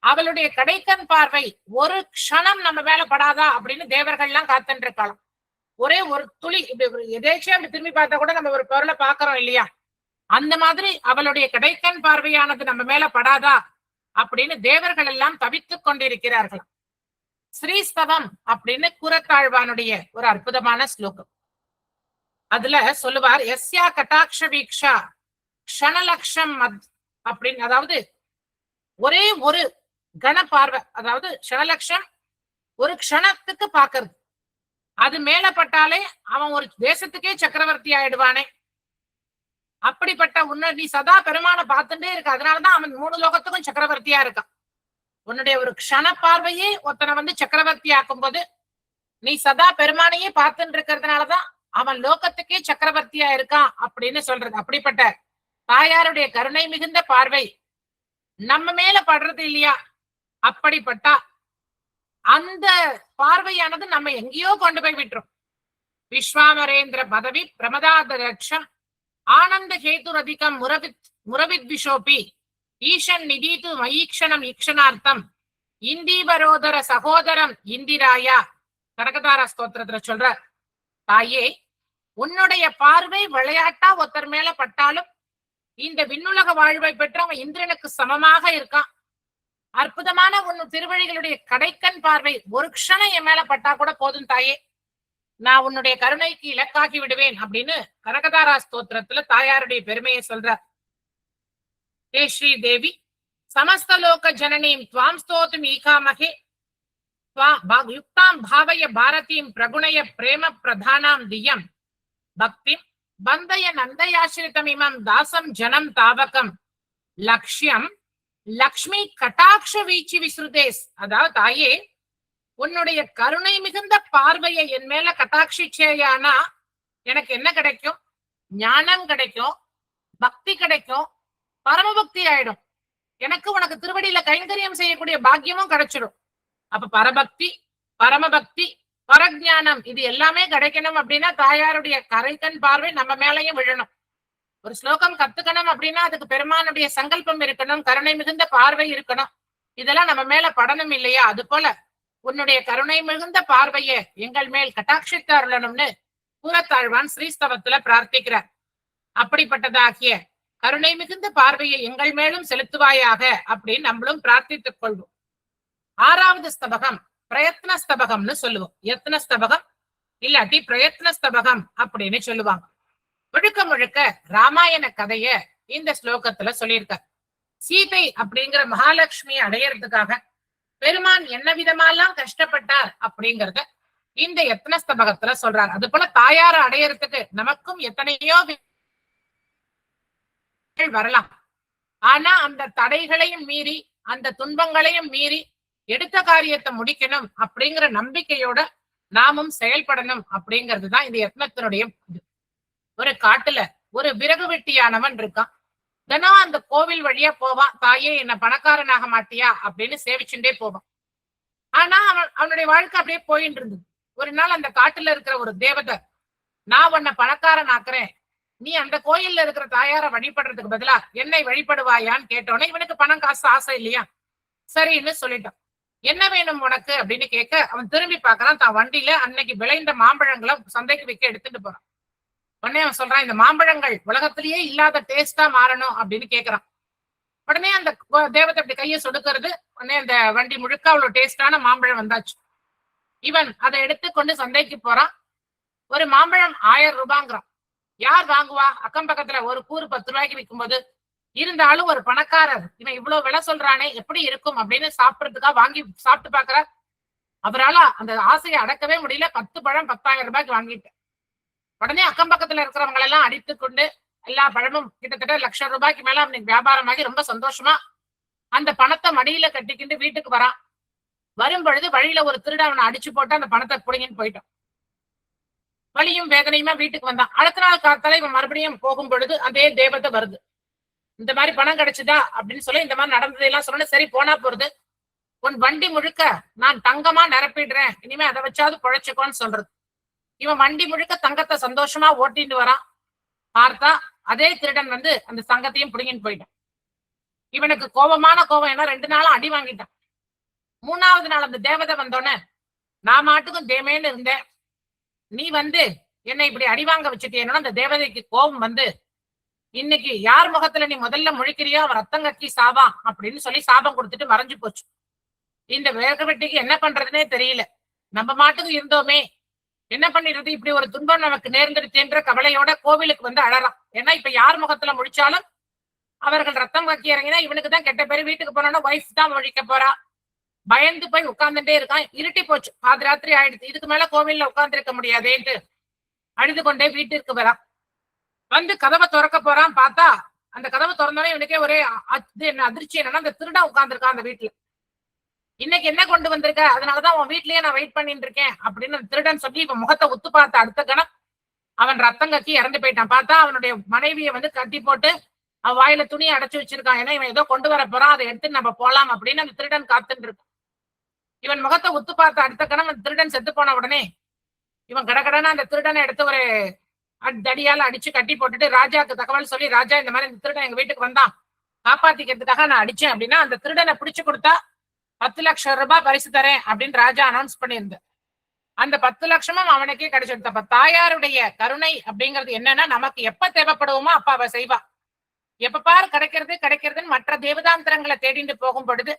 அவளுடைய கடைக்கண் பார்வை ஒரு க்ஷணம் நம்ம மேல படாதா அப்படின்னு தேவர்கள்லாம் காத்துட்டு இருக்கலாம். ஒரே ஒரு துளி எதேச்சியா அப்படி திரும்பி பார்த்தா கூட நம்ம ஒரு பொருளை பாக்குறோம் இல்லையா? அந்த மாதிரி அவளுடைய கடைக்கண் பார்வையானது நம்ம மேல படாதா அப்படின்னு தேவர்கள் எல்லாம் தவித்துக் கொண்டிருக்கிறார்கள். ஸ்ரீஸ்தவம் அப்படின்னு கூறத்தாழ்வானுடைய ஒரு அற்புதமான ஸ்லோகம். அதுல சொல்லுவார், எஸ்யா கட்டாட்ச வீக்ஷா க்ஷணலக்ஷம் அப்படின்னு, அதாவது ஒரே ஒரு கன பார்வை, அதாவது க்ஷணலக்ஷம் ஒரு க்ஷணத்துக்கு பாக்குறது, அது மேல பட்டாலே அவன் ஒரு தேசத்துக்கே சக்கரவர்த்தி ஆயிடுவானே. அப்படிப்பட்ட உன்னை நீ சதா பெருமான பார்த்துட்டே இருக்க, அதனாலதான் அவன் 3 லோகத்துக்கும் சக்கரவர்த்தியா இருக்கான். உன்னுடைய ஒரு க்ஷண பார்வையே ஒருத்தனை வந்து சக்கரவர்த்தி ஆக்கும் போது நீ சதா பெருமானையே பார்த்துட்டு இருக்கிறதுனாலதான் அவன் லோகத்துக்கே சக்கரவர்த்தியா இருக்கான் அப்படின்னு சொல்றது. அப்படிப்பட்ட தாயாருடைய கருணை மிகுந்த பார்வை நம்ம மேல படுறது இல்லையா? அப்படிப்பட்டா அந்த பார்வையானது நம்ம எங்கேயோ கொண்டு போய் விட்டுரும். விஸ்வாமரேந்திர பதவி பிரமதாத லட்சம் ஆனந்த ஹேதுரதிகம் முரவித் விஷோபி ஈஷன் நிதீது மயீக்ஷணம் ஈக்ஷணார்த்தம் இந்தீவரோதர சகோதரம் இந்திராயா. கனகதாரா ஸ்தோத்திரத்துல சொல்ற, தாயே உன்னுடைய பார்வை விளையாட்டா ஒருத்தர் மேல பட்டாலும் இந்த விண்ணுலக வாழ்வை பெற்று அவன் இந்திரனுக்கு சமமாக இருக்கான். அற்புதமான உன் திருவழிகளுடைய கடைக்கண் பார்வை ஒரு க்ஷணம் என் மேல பட்டா கூட போதும் தாயே, நான் உன்னுடைய கருணைக்கு இலக்காகி விடுவேன் அப்படின்னு கனகதாரா ஸ்தோத்திரத்துல தாயாருடைய பெருமையை சொல்றார். ஹே ஸ்ரீ தேவி, சமஸ்தலோக ஜனனீம் துவாம் ஸ்தோத்தும் ஈகாமகே யுக்தாம் பாவய பாரதீம் பிரகுணய பிரேம பிரதானாம் தியம் பக்திம் பந்தய நந்தயாசிரிதம் இமம் தாசம் ஜனம் தாவகம் லக்ஷ்யம் லக்ஷ்மி கட்டாட்ச வீச்சி விசுருதேஸ். அதாவது தாயே, உன்னுடைய கருணை மிகுந்த பார்வையை என் மேல கட்டாட்சிச்சேயானா எனக்கு என்ன கிடைக்கும்? ஞானம் கிடைக்கும், பக்தி கிடைக்கும், பரமபக்தி ஆயிடும். எனக்கு உனக்கு திருவடியில கைங்கரியம் செய்யக்கூடிய பாக்கியமும் கிடைச்சிடும். அப்ப பரபக்தி, பரமபக்தி, பரஜானம் இது எல்லாமே கிடைக்கணும் அப்படின்னா தாயாருடைய கரைக்கண் பார்வை நம்ம மேலையும் விழணும். ஒரு ஸ்லோகம் கத்துக்கணும் அப்படின்னா அதுக்கு பெருமானுடைய சங்கல்பம் இருக்கணும், கருணை மிகுந்த பார்வை இருக்கணும். இதெல்லாம் நம்ம மேல படணும் இல்லையா? அது போல உன்னுடைய கருணை மிகுந்த பார்வையை எங்கள் மேல் கட்டாட்சித்து அருளணும்னு கூறத்தாழ்வான் ஸ்ரீஸ்தவத்துல பிரார்த்திக்கிறார். அப்படிப்பட்டதாகிய கருணை மிகுந்த பார்வையை எங்கள் மேலும் செலுத்துவாயாக அப்படின்னு நம்மளும் பிரார்த்தித்துக் கொள்வோம். 6வது ஸ்தபகம் பிரயத்ன ஸ்தபகம்னு சொல்லுவோம். யத்ன ஸ்தபகம் இல்லாட்டி பிரயத்ன ஸ்தபகம் அப்படின்னு சொல்லுவாங்க. முழுக்க முழுக்க ராமாயண கதைய இந்த ஸ்லோகத்துல சொல்லியிருக்கார். சீதை அப்படிங்கிற மகாலட்சுமியை அடையறதுக்காக பெருமான் என்ன விதமாலாம் கஷ்டப்பட்டார் அப்படிங்கறத இந்த யத்ன ஸ்தபகத்துல சொல்றார். அது போல தாயார அடையறதுக்கு நமக்கும் எத்தனையோ வரலாம். ஆனா அந்த தடைகளையும் மீறி, அந்த துன்பங்களையும் மீறி எடுத்த காரியத்தை முடிக்கணும் அப்படிங்கிற நம்பிக்கையோட நாமும் செயல்படணும் அப்படிங்கிறது தான் இந்த யத்னத்தினுடைய. ஒரு காட்டுல ஒரு விறகு வெட்டியானவன் இருக்கான். தினம் அந்த கோவில் வழியா போவான். தாயே என்ன பணக்காரனாக மாட்டியா அப்படின்னு சேவிச்சுட்டே போவான். ஆனா அவனுடைய வாழ்க்கை அப்படியே போயிட்டு இருந்தது. ஒரு நாள் அந்த காட்டுல இருக்கிற ஒரு தேவதை, நான் உன்னை பணக்காரன் ஆக்குறேன், நீ அந்த கோயில்ல இருக்கிற தாயார வழிபடுறதுக்கு பதிலா என்னை வழிபடுவாயான்னு கேட்டோன்னே இவனுக்கு பணம் காசு ஆசை இல்லையா? சரின்னு சொல்லிட்டான். என்ன வேணும் உனக்கு அப்படின்னு கேட்க அவன் திரும்பி பார்க்கறான். தான் வண்டியில அன்னைக்கு விளைந்த மாம்பழங்களை சந்தைக்கு வைக்க எடுத்துட்டு போறான். உடனே அவன் சொல்றான், இந்த மாம்பழங்கள் உலகத்திலேயே இல்லாத டேஸ்டா மாறணும் அப்படின்னு கேட்கறான். உடனே அந்த தேவதை அப்படி கையை சொடுக்கிறது. உடனே அந்த வண்டி முழுக்க அவ்வளவு டேஸ்டான மாம்பழம் வந்தாச்சு. இவன் அதை எடுத்து கொண்டு சந்தைக்கு போறான். ஒரு மாம்பழம் 1000 ரூபாங்கிறான். யார் வாங்குவா? அக்கம் பக்கத்துல ஒரு கூறு 10 ரூபாய்க்கு விற்கும்போது இருந்தாலும் ஒரு பணக்காரர் இவன் இவ்வளவு விலை சொல்றானே எப்படி இருக்கும் அப்படின்னு சாப்பிடறதுக்காக வாங்கி சாப்பிட்டு பாக்குறார். அவரால் அந்த ஆசையை அடக்கவே முடியல. 10 பழம் 10,000 ரூபாய்க்கு வாங்கிட்டு உடனே அக்கம் பக்கத்துல இருக்கிறவங்க எல்லாம் அடித்து கொண்டு எல்லா பழமும் கிட்டத்தட்ட 1,00,000 ரூபாய்க்கு மேல அவனுக்கு வியாபாரமாகி ரொம்ப சந்தோஷமா அந்த பணத்தை மடியில கட்டிக்கிட்டு வீட்டுக்கு வரான். வரும் பொழுது வழியில ஒரு திருட அவனை அடிச்சு போட்டு அந்த பணத்தை புடிங்கன்னு போயிட்டான். வலியும் வேதனையுமா வீட்டுக்கு வந்தான். அடுத்த நாள் காத்தால இவன் மறுபடியும் போகும் பொழுது அதே தேவதை வருது. இந்த மாதிரி பணம் கிடைச்சுதா அப்படின்னு சொல்லி இந்த மாதிரி நடந்ததெல்லாம் சொல்லணும். சரி போனா போறது, உன் வண்டி முழுக்க நான் தங்கமா நிரப்பிடுறேன், இனிமே அதை வச்சாவது குழைச்சுக்கோன்னு சொல்றது. இவன் வண்டி முழுக்க தங்கத்தை சந்தோஷமா ஓட்டிட்டு வரான். பார்த்தா அதே திருடன் வந்து அந்த தங்கத்தையும் பிடிங்கின்னு போயிட்டான். இவனுக்கு கோபமான கோபம், ஏன்னா 2 நாளும் அடி வாங்கிட்டான். 3வது நாள் அந்த தேவதை வந்தோடனே, நான் மாட்டுக்கும் தேமேன்னு இருந்தேன், நீ வந்து என்னை இப்படி அடி வாங்க வச்சுட்டேன்னா அந்த தேவதைக்கு கோபம் வந்து, இன்னைக்கு யார் முகத்துல நீ முதல்ல முழிக்கிறியோ அவன் ரத்தம் கக்கி சாவான் அப்படின்னு சொல்லி சாபம் கொடுத்துட்டு மறைஞ்சு போச்சு. இந்த வேக வெட்டிக்கு என்ன பண்றதுன்னே தெரியல. நம்ம மாட்டுக்கு இருந்தோமே, என்ன பண்ணிடுறது, இப்படி ஒரு துன்பம் நமக்கு நேர்ந்துடுச்சுன்ற கவலையோட கோவிலுக்கு வந்து அழறான். ஏன்னா இப்ப யார் முகத்துல முடிச்சாலும் அவர்கள் ரத்தம் கக்கி இறங்கினா இவனுக்கு தான் கெட்ட பேரு. வீட்டுக்கு போனோம்னா ஒய்ஃப் தான் முழிக்க போறா. பயந்து போய் உட்கார்ந்துட்டே இருக்கான். இருட்டி போச்சு, பாதிராத்திரி ஆயிடுச்சு. இதுக்கு மேல கோவில்ல உட்கார்ந்து இருக்க முடியாதேன்ட்டு அழுது கொண்டே வீட்டிற்கு வரான். வந்து கதவை திறக்க போறான். பார்த்தா அந்த கதவை திறந்தோடனே இவனுக்கே ஒரே அதிர்ச்சி. என்னன்னா அந்த திருடன் உட்கார்ந்துருக்கான் அந்த வீட்டுல. இன்னைக்கு என்ன கொண்டு வந்திருக்க, அதனாலதான் உன் வீட்லயே நான் வெயிட் பண்ணிட்டு இருக்கேன் அப்படின்னு திருடன் சொல்லி இவன் முகத்தை உத்து பார்த்த அடுத்த கணம் அவன் ரத்தம் கக்கி இறந்து போயிட்டான். பார்த்தா அவனுடைய மனைவியை வந்து கட்டி போட்டு அவன் வாயில துணியை அடைச்சு வச்சிருக்கான். ஏன்னா இவன் ஏதோ கொண்டு வர போறான், அதை எடுத்து நம்ம போலாம் அப்படின்னு அந்த திருடன் காத்துட்டு இருக்கான். இவன் முகத்தை உத்து பார்த்த அடுத்த கணம் அந்த திருடன் செத்து போன உடனே இவன் கடகடனா அந்த திருடனை எடுத்து ஒரு தடியால அடிச்சு கட்டி போட்டுட்டு ராஜாக்கு தகவல் சொல்லி, ராஜா இந்த மாதிரி இந்த திருடன் எங்க வீட்டுக்கு வந்தான், காப்பாத்திக்கிறதுக்காக நான் அடிச்சேன் அப்படின்னா அந்த திருடனை பிடிச்சு கொடுத்தா 10 லட்சம் ரூபாய் பரிசு தரேன் அப்படின்னு ராஜா அனௌன்ஸ் பண்ணியிருந்த. அந்த 10 லட்சமும் அவனுக்கே கிடைச்சிருந்தப்ப தாயாருடைய கருணை அப்படிங்கிறது என்னன்னா, நமக்கு எப்ப தேவைப்படுவோமோ அப்ப அவ செய்வா. எப்ப பாரு கிடைக்கிறதுன்னு மற்ற தேவதாந்திரங்களை தேடிட்டு போகும் பொழுது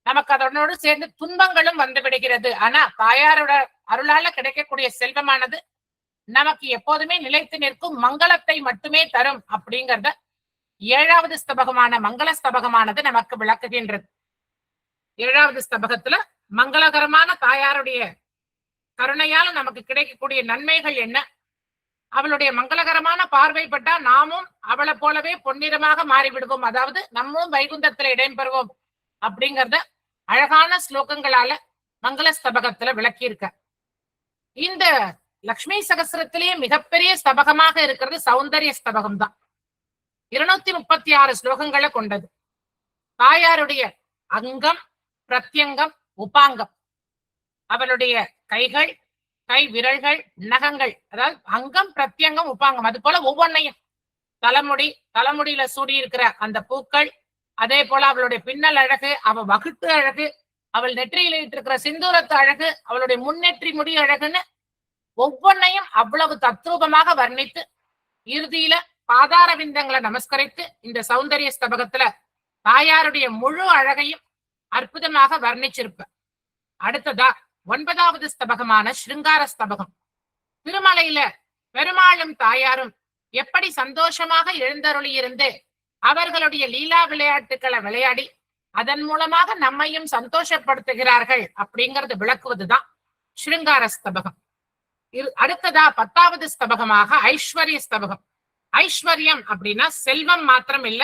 நமக்கு அதனோடு சேர்ந்து துன்பங்களும் வந்து விடுகிறது. ஆனா தாயாரோட அருளால கிடைக்கக்கூடிய செல்வமானது நமக்கு எப்போதுமே நிலைத்து நிற்கும் மங்களத்தை மட்டுமே தரும் அப்படிங்கிறத 7வது ஸ்தபகமான மங்கள ஸ்தபகமானது நமக்கு விளக்குகின்றது. 7வது ஸ்தபகத்துல மங்களகரமான தாயாருடைய கருணையால நமக்கு கிடைக்கக்கூடிய நன்மைகள் என்ன, அவளுடைய மங்களகரமான பார்வைப்பட்டா நாமும் அவளை போலவே பொன்னிறமாக மாறிவிடுவோம், அதாவது நம்மளும் வைகுந்தத்துல இடம்பெறுவோம் அப்படிங்கறத அழகான ஸ்லோகங்களால மங்கள ஸ்தபகத்துல விளக்கியிருக்க. இந்த லக்ஷ்மி சகஸ்ரத்திலேயே மிகப்பெரிய ஸ்தபகமாக இருக்கிறது சௌந்தரிய ஸ்தபகம் தான். 236 ஸ்லோகங்களை கொண்டது. தாயாருடைய அங்கம், பிரத்யங்கம், உபாங்கம், அவளுடைய கைகள், கை விரல்கள், நகங்கள், அதாவது அங்கம், பிரத்யங்கம், உபாங்கம், அது போல ஒவ்வொன்னையும் தலைமுடியில சூடி இருக்கிற அந்த பூக்கள், அதே போல அவளுடைய பின்னல் அழகு, அவள் வகுட்டு அழகு, அவள் நெற்றியில இருக்கிற சிந்தூரத்து அழகு, அவளுடைய முன்னெற்றி முடி அழகுன்னு ஒவ்வொன்னையும் அவ்வளவு தத்ரூபமாக வர்ணித்து இறுதியில பாதார விந்தங்களை நமஸ்கரித்து இந்த சௌந்தரிய ஸ்தபகத்துல தாயாருடைய முழு அழகையும் அற்புதமாக வர்ணிச்சிருப்ப. அடுத்ததா 9வது ஸ்தபகமான ஸ்ருங்கார ஸ்தபகம். திருமலையில பெருமாளும் தாயாரும் எப்படி சந்தோஷமாக எழுந்தருளியிருந்து அவர்களுடைய லீலா விளையாட்டுக்களை விளையாடி அதன் மூலமாக நம்மையும் சந்தோஷப்படுத்துகிறார்கள் அப்படிங்கறது விளக்குவதுதான் ஸ்ருங்கார ஸ்தபகம். அடுத்ததா 10வது ஸ்தபகமாக ஐஸ்வர்ய ஸ்தபகம். ஐஸ்வர்யம் அப்படின்னா செல்வம் மாத்திரம் இல்ல,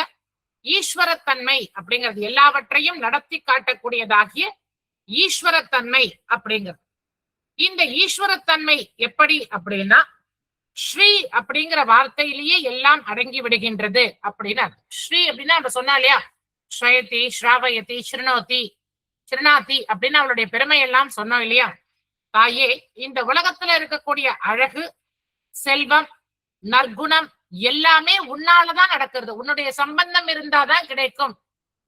ஈஸ்வரத்தன்மை அப்படிங்கிறது, எல்லாவற்றையும் நடத்தி காட்டக்கூடியதாகிய ஈஸ்வரத்தன்மை அப்படிங்கிறது. இந்த ஈஸ்வரத்தன்மை எப்படி அப்படின்னா ஸ்ரீ அப்படிங்கிற வார்த்தையிலேயே எல்லாம் அடங்கி விடுகின்றது அப்படின்னா. ஸ்ரீ அப்படின்னா நம்ம சொன்னா இல்லையா, ஸ்ரயதி, ஸ்ராவயதி, சிருணாதி அப்படின்னு அவளுடைய பெருமை எல்லாம் சொன்னோம் இல்லையா. தாயே, இந்த உலகத்துல இருக்கக்கூடிய அழகு, செல்வம், நற்குணம் எல்லாமே உன்னாலதான் நடக்கிறது, உன்னுடைய சம்பந்தம் இருந்தாதான் கிடைக்கும்,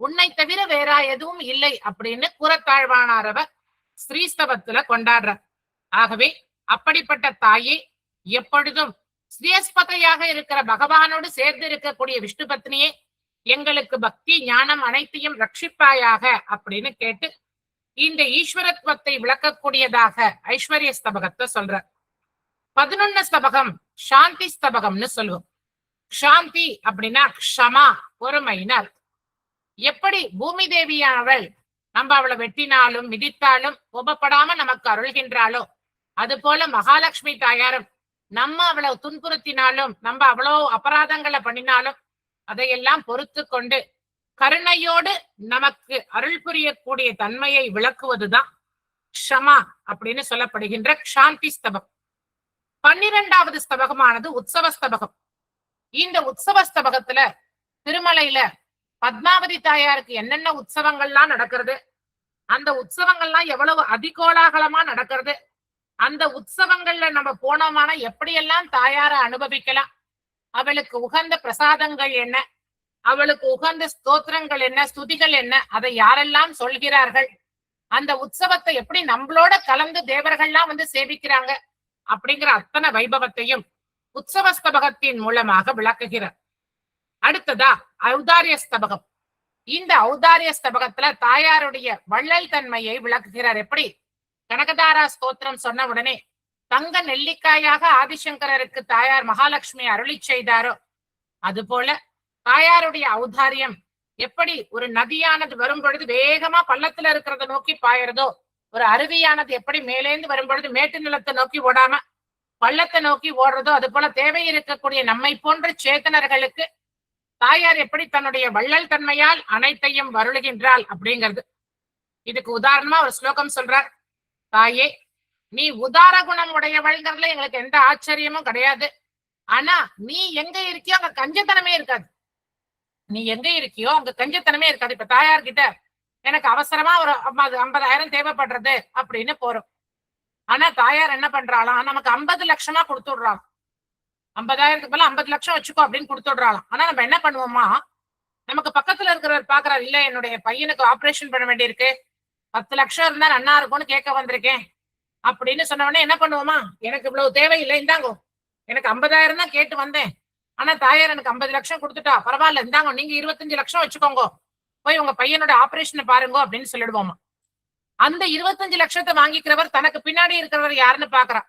உன்னை தவிர வேற எதுவும் இல்லை அப்படின்னு கூறத்தாழ்வானாரவர் ஸ்ரீஸ்தவத்துல கொண்டாடுற. ஆகவே அப்படிப்பட்ட தாயே, எப்பொழுதும் ஸ்ரீஸ்பதையாக இருக்கிற பகவானோடு சேர்ந்து இருக்கக்கூடிய விஷ்ணு பத்னியே, எங்களுக்கு பக்தி ஞானம் அனைத்தையும் ரட்சிப்பாயாக அப்படின்னு கேட்டு இந்த ஈஸ்வரத்துவத்தை விளக்கக்கூடியதாக ஐஸ்வர்ய ஸ்தபகத்தை சொல்ற. 11 ஸ்தபகம் சாந்தி ஸ்தபகம்னு சொல்லுவோம். சாந்தி அப்படின்னா க்ஷமா, பொறுமையினர். எப்படி பூமி தேவியானவள் நம்ம அவளை வெட்டினாலும் மிதித்தாலும் கோபப்படாம நமக்கு அருள்கின்றாளோ, அது போல மகாலட்சுமி தாயாரும் நம்ம அவளை துன்புறுத்தினாலும் நம்ம அவ்வளோ அபராதங்களை பண்ணினாலும் அதையெல்லாம் பொறுத்து கொண்டு கருணையோடு நமக்கு அருள் புரியக்கூடிய தன்மையை விளக்குவதுதான் க்ஷமா அப்படின்னு சொல்லப்படுகின்ற சாந்தி ஸ்தபம். 12வது ஸ்தபகமானது உற்சவ ஸ்தபகம். இந்த உற்சவ ஸ்தபகத்துல திருமலையில பத்மாவதி தாயாருக்கு என்னென்ன உற்சவங்கள்லாம் நடக்கிறது, அந்த உற்சவங்கள்லாம் எவ்வளவு அதிகோலாகலமா நடக்கிறது, அந்த உற்சவங்கள்ல நம்ம போனோமான எப்படியெல்லாம் தாயார அனுபவிக்கலாம், அவளுக்கு உகந்த பிரசாதங்கள் என்ன, அவளுக்கு உகந்த ஸ்தோத்திரங்கள் என்ன, ஸ்துதிகள் என்ன, அதை யாரெல்லாம் சொல்கிறார்கள், அந்த உற்சவத்தை எப்படி நம்மளோட கலந்து தேவர்கள்லாம் வந்து சேவிக்கிறாங்க அப்படிங்கிற அத்தனை வைபவத்தையும் உற்சவ ஸ்தபகத்தின் மூலமாக விளக்குகிறார். அடுத்ததா ஔதாரிய ஸ்தபகம். இந்த ஔதாரிய ஸ்தபகத்துல தாயாருடைய வள்ளல் தன்மையை விளக்குகிறார். எப்படி கனகதாரா ஸ்தோத்திரம் சொன்ன உடனே தங்க நெல்லிக்காயாக ஆதிசங்கரருக்கு தாயார் மகாலட்சுமி அருளி செய்தாரோ, அதுபோல தாயாருடைய ஔதாரியம் எப்படி ஒரு நதியானது வரும் பொழுது வேகமா பள்ளத்துல இருக்கிறத நோக்கி பாயறதோ, ஒரு அருவியானது எப்படி மேலேந்து வரும் பொழுது மேட்டு நிலத்தை நோக்கி ஓடாம பள்ளத்தை நோக்கி ஓடுறதோ, அது போல தேவை இருக்கக்கூடிய நம்மை போன்ற சேத்தனர்களுக்கு தாயார் எப்படி தன்னுடைய வள்ளல் தன்மையால் அனைத்தையும் வருளுகின்றாள் அப்படிங்கிறது. இதுக்கு உதாரணமா ஒரு ஸ்லோகம் சொல்றார். தாயே, நீ உதார குணம் உடையவள்ங்கிறதுல எங்களுக்கு எந்த ஆச்சரியமும் கிடையாது. ஆனா நீ எங்க இருக்கியோ அங்க கஞ்சத்தனமே இருக்காது. நீ எங்க இருக்கியோ அங்க கஞ்சத்தனமே இருக்காது. இப்ப தாயார்கிட்ட எனக்கு அவசரமா ஒரு 50,000 தேவைப்படுறது அப்படின்னு போறோம். ஆனா தாயார் என்ன பண்றாளாம், நமக்கு 50 லட்சமா கொடுத்து விடுறாங்க. 50,000க்கு மேல 50 லட்சம் வச்சுக்கோ அப்படின்னு கொடுத்து விடுறாளாம். ஆனா நம்ம என்ன பண்ணுவோமா, நமக்கு பக்கத்துல இருக்கிறவர் பாக்குறாரு, இல்ல என்னுடைய பையனுக்கு ஆபரேஷன் பண்ண வேண்டியிருக்கு, 10 லட்சம் இருந்தா நன்னா இருக்கும்னு கேட்க வந்திருக்கேன் அப்படின்னு சொன்ன உடனே என்ன பண்ணுவோமா, எனக்கு இவ்வளவு தேவையில்லை, இந்தாங்கோ எனக்கு 50,000 தான் கேட்டு வந்தேன், ஆனா தாயார் எனக்கு 50 லட்சம் கொடுத்துட்டா, பரவாயில்ல இந்தாங்க நீங்க 25 லட்சம் வச்சுக்கோங்க, போய் உங்க பையனோட ஆபரேஷனை பாருங்க அப்படின்னு சொல்லிடுவோமா. அந்த 25 லட்சத்தை வாங்கிக்கிறவர் தனக்கு பின்னாடி இருக்கிறவர் யாருன்னு பாக்குறார்.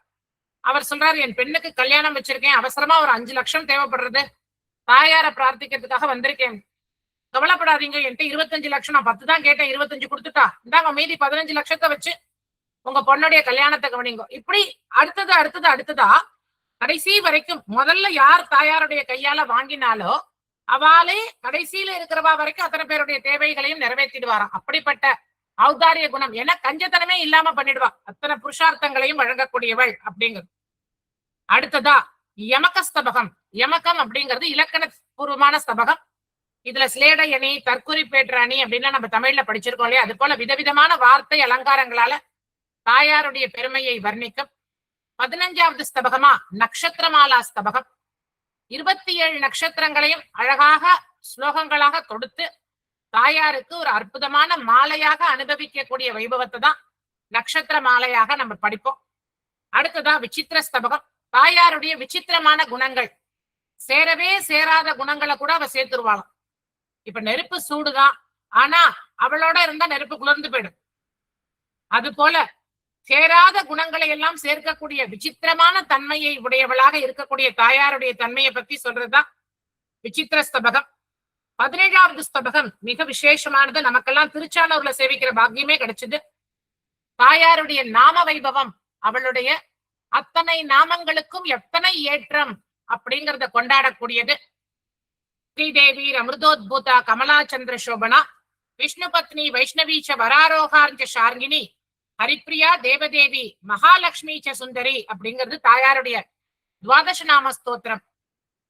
அவர் சொல்றாரு, என் பெண்ணுக்கு கல்யாணம் வச்சிருக்கேன், அவசரமா ஒரு 5 லட்சம் தேவைப்படுறது, தாயார பிரார்த்திக்கிறதுக்காக வந்திருக்கேன், கவலைப்படாதீங்க, என்கிட்ட 25 லட்சம், நான் 10 தான் கேட்டேன், 25 கொடுத்துட்டா, இந்தாங்க மீதி 15 லட்சத்தை வச்சு உங்க பொண்ணுடைய கல்யாணத்தை கவனிங்க. இப்படி அடுத்ததா கடைசி வரைக்கும் முதல்ல யார் தாயாருடைய கையால வாங்கினாலோ அவளே கடைசியில இருக்கிறவா வரைக்கும் அத்தனை பேருடைய தேவைகளையும் நிறைவேற்றிடுவாராம். அப்படிப்பட்ட ஔதாரிய குணம் என கஞ்சத்தனமே இல்லாம பண்ணிடுவா, அத்தனை புருஷார்த்தங்களையும் வழங்கக்கூடியவள் அப்படிங்கிறது. அடுத்ததா யமக ஸ்தபகம். யமகம் அப்படிங்கிறது இலக்கண பூர்வமான ஸ்தபகம். இதுல சிலேடை அணி, தற்குறிப்பேற்ற அணி அப்படின்னா நம்ம தமிழ்ல படிச்சிருக்கோம் இல்லையா, அது போல விதவிதமான வார்த்தை அலங்காரங்களால தாயாருடைய பெருமையை வர்ணிக்கும். 15வது ஸ்தபகமா நக்ஷத்திரமாலா ஸ்தபகம். 27 நட்சத்திரங்களையும் அழகாக ஸ்லோகங்களாக தொடுத்து தாயாருக்கு ஒரு அற்புதமான மாலையாக அனுபவிக்கக்கூடிய வைபவத்தை தான் நட்சத்திர மாலையாக நம்ம படிப்போம். அடுத்ததா விசித்திர ஸ்தபகம். தாயாருடைய விசித்திரமான குணங்கள், சேரவே சேராத குணங்களை கூட அவ சேர்த்துருவாளாம். இப்ப நெருப்பு சூடுதான், ஆனா அவளோட இருந்தா நெருப்பு குளிர்ந்து போயிடும். அது போல சேராத குணங்களை எல்லாம் சேர்க்கக்கூடிய விசித்திரமான தன்மையை உடையவளாக இருக்கக்கூடிய தாயாருடைய தன்மையை பத்தி சொல்றதுதான் விசித்திர ஸ்தபகம். 17வது ஸ்தபகம் மிக விசேஷமானது. நமக்கெல்லாம் திருச்சானூர்ல சேவிக்கிற பாக்கியமே கிடைச்சது. தாயாருடைய நாம வைபவம், அவளுடைய அத்தனை நாமங்களுக்கும் எத்தனை ஏற்றம் அப்படிங்கறத கொண்டாடக்கூடியது. ஸ்ரீதேவி அமிர்தோத்பூதா கமலாச்சந்திர சோபனா விஷ்ணு பத்னி வைஷ்ணவீச்ச வராரோகாஞ்ச ஷார்கினி ஹரிப்ரியா தேவதேவி மகாலட்சுமி ச சுந்தரி அப்படிங்கிறது தாயாருடைய துவாதச நாம ஸ்தோத்திரம்.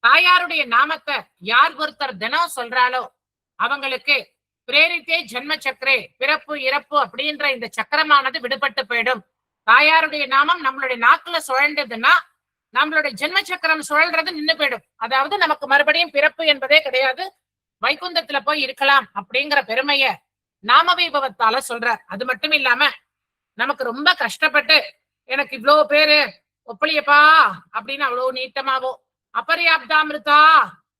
தாயாருடைய நாமத்தை யார் ஒருத்தர் தினம் சொல்றாளோ அவங்களுக்கு பிரேரித்தே ஜென்ம சக்கரே, பிறப்பு இறப்பு அப்படின்ற இந்த சக்கரமானது விடுபட்டு போயிடும். தாயாருடைய நாமம் நம்மளுடைய நாக்குல சுழண்டதுன்னா நம்மளுடைய ஜென்ம சக்கரம் சுழல்றது நின்று போயிடும். அதாவது நமக்கு மறுபடியும் பிறப்பு என்பதே கிடையாது, வைகுந்தத்துல போய் இருக்கலாம் அப்படிங்கிற பெருமைய நாம வைபவத்தால சொல்றார். அது மட்டும் இல்லாம நமக்கு ரொம்ப கஷ்டப்பட்டு எனக்கு இவ்வளவு பேரு ஒப்பளியப்பா அப்படின்னு அவ்வளவு நீட்டமாவோ, அபர்யாப்தாமிருதா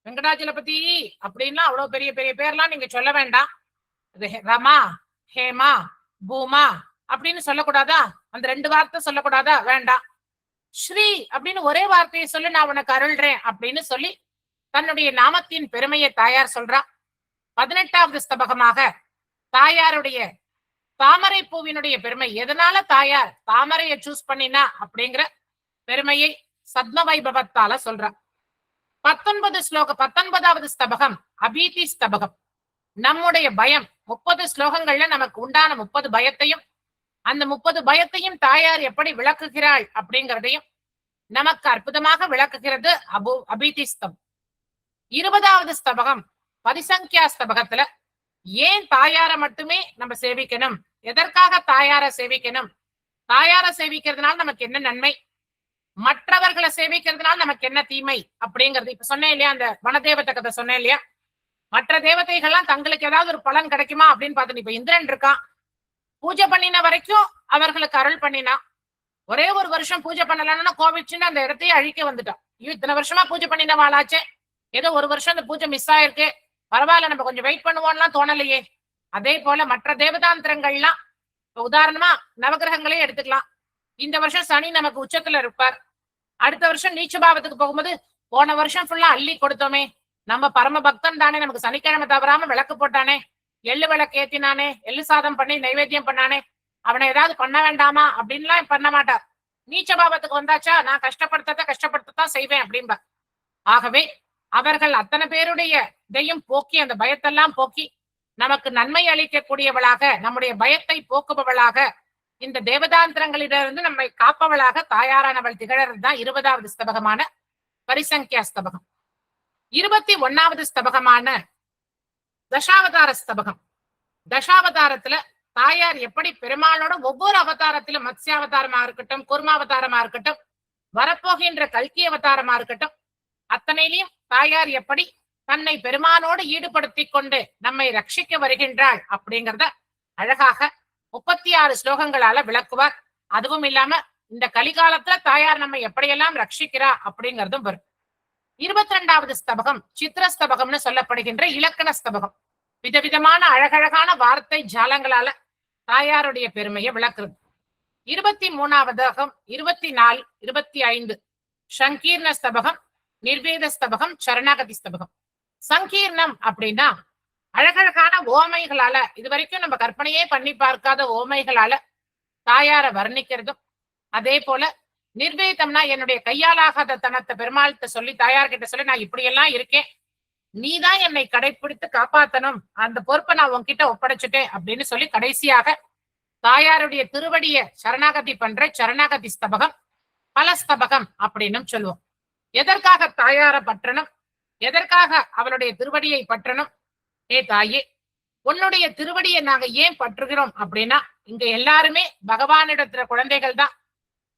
வெங்கடாஜலபதி அப்படின்லாம் அவ்வளவு பெரிய பெரிய பேர்லாம் நீங்க சொல்ல வேண்டாம். ரமா, ஹேமா, பூமா அப்படின்னு சொல்லக்கூடாதா? அந்த 2 வார்த்தை சொல்லக்கூடாதா? வேண்டாம். ஸ்ரீ அப்படின்னு ஒரே வார்த்தையை சொல்லி நான் உனக்கு அருள்றேன் அப்படின்னு சொல்லி தன்னுடைய நாமத்தின் பெருமையை தாயார் சொல்றா. 18வது ஸ்தபகமாக தாயாருடைய தாமரை பூவினுடைய பெருமை, எதனால தாயார் தாமரையை சூஸ் பண்ணினா அப்படிங்கிற பெருமையை சத்ம வைபவத்தால சொல்றா. 19வது ஸ்தபகம் அபீதி ஸ்தபகம். நம்முடைய பயம் 30 ஸ்லோகங்கள்ல நமக்கு உண்டான 30 பயத்தையும் அந்த 30 பயத்தையும் தாயார் எப்படி விளக்குகிறாள் அப்படிங்கிறதையும் நமக்கு அற்புதமாக விளக்குகிறது அபீதி ஸ்தபம். 20வது ஸ்தபகம் பரிசங்கியா ஸ்தபகத்துல ஏன் தாயார மட்டுமே நம்ம சேவிக்கணும், எதற்காக தாயார சேவிக்கணும், தாயார சேவிக்கிறதுனால நமக்கு என்ன நன்மை, மற்றவர்களை சேவிக்கிறதுனால நமக்கு என்ன தீமை அப்படிங்கிறது. இப்ப சொன்னேன் இல்லையா, அந்த வனதேவத்தை கதை சொன்னேன் இல்லையா, மற்ற தேவதைகள்லாம் தங்களுக்கு ஏதாவது ஒரு பலன் கிடைக்குமா அப்படின்னு பார்த்துட்டு, இப்ப இந்திரன் இருக்கான், பூஜை பண்ணின வரைக்கும் அவர்களுக்கு அருள் பண்ணினா, ஒரே ஒரு வருஷம் பூஜை பண்ணலன்னா கோவிச்சுன்னு அந்த இடத்தையே அழிக்க வந்துட்டான். இத்தனை வருஷமா பூஜை பண்ணின வாழாச்சே, ஏதோ ஒரு வருஷம் அந்த பூஜை மிஸ் ஆயிருக்கு, பரவாயில்ல நம்ம கொஞ்சம் வெயிட் பண்ணுவோம்லாம் தோணலையே. அதே போல மற்ற தேவதாந்திரங்கள்லாம் உதாரணமா நவகிரகங்களே எடுத்துக்கலாம். இந்த வருஷம் சனி நமக்கு உச்சத்துல இருப்பார். அடுத்த வருஷம் நீச்சபாவத்துக்கு போகும்போது போன வருஷம் ஃபுல்லா அள்ளி கொடுத்தோமே, நம்ம பரம பக்தன் தானே, நமக்கு சனிக்கிழமை தவறாம விளக்கு போட்டானே, எள்ளு விளக்கு ஏத்தினானே, எள்ளு சாதம் பண்ணி நைவேத்தியம் பண்ணானே, அவனை ஏதாவது பண்ண வேண்டாமா அப்படின்லாம் பண்ண மாட்டார். நீச்சபாவத்துக்கு வந்தாச்சா நான் கஷ்டப்படுத்தத்தான் செய்வேன் அப்படின்பா. ஆகவே அவர்கள் அத்தனை பேருடைய இதையும் போக்கி அந்த பயத்தெல்லாம் போக்கி நமக்கு நன்மை அளிக்கக்கூடியவளாக, நம்முடைய பயத்தை போக்குபவளாக, இந்த தேவதாந்திரங்களிலிருந்து நம்மை காப்பவளாக தாயாரானவள் திகழறது தான் 20வது ஸ்தபகமான பரிசங்கியா ஸ்தபகம். 21வது ஸ்தபகமான தசாவதார ஸ்தபகம். தசாவதாரத்துல தாயார் எப்படி பெருமாளோட ஒவ்வொரு அவதாரத்திலும் மத்ஸ்யாவதாரமா இருக்கட்டும், கூர்மாவதாரமா இருக்கட்டும், வரப்போகின்ற கல்கி அவதாரமா இருக்கட்டும், அத்தனையிலையும் தாயார் எப்படி தன்னை பெருமானோடு ஈடுபடுத்தி கொண்டு நம்மை ரட்சிக்க வருகின்றாள் அப்படிங்கிறத அழகாக 36 ஸ்லோகங்களால விளக்குவார். அதுவும் இல்லாம இந்த கலிகாலத்துல தாயார் நம்ம எப்படியெல்லாம் ரட்சிக்கிறா அப்படிங்கிறதும் வரும். 22வது ஸ்தபகம் சித்திரஸ்தபகம்னு சொல்லப்படுகின்ற இலக்கண ஸ்தபகம். விதவிதமான அழகழகான வார்த்தை ஜாலங்களால தாயாருடைய பெருமையை விளக்குறது. 23வது 24, 25 சங்கீர்ண ஸ்தபகம், நிர்வேத ஸ்தபகம், சரணாகதி ஸ்தபகம். சங்கீர்ணம் அப்படின்னா அழகழகான ஓமைகளால, இதுவரைக்கும் நம்ம கற்பனையே பண்ணி பார்க்காத ஓமைகளால தாயார வர்ணிக்கிறதும், அதே போல நிர்வேதம்னா என்னுடைய கையாலாகாத தனத்தை பெருமாள்கிட்ட சொல்லி தாயார்கிட்ட சொல்லி நான் இப்படியெல்லாம் இருக்கேன், நீதான் என்னை கடைபிடித்து காப்பாத்தணும், அந்த பொறுப்பை நான் உன்கிட்ட ஒப்படைச்சுட்டேன் அப்படின்னு சொல்லி கடைசியாக தாயாருடைய திருவடிய சரணாகதி பண்ற சரணாகதி ஸ்தபகம், பலஸ்தபகம் அப்படின்னு சொல்லுவோம். எதற்காக தாயார பற்றணும், எதற்காக அவளுடைய திருவடியை பற்றணும்? ஏ தாயே, உன்னுடைய திருவடியை நாங்க ஏன் பற்றுகிறோம் அப்படின்னா, இங்க எல்லாருமே பகவானிடத்துல குழந்தைகள் தான்.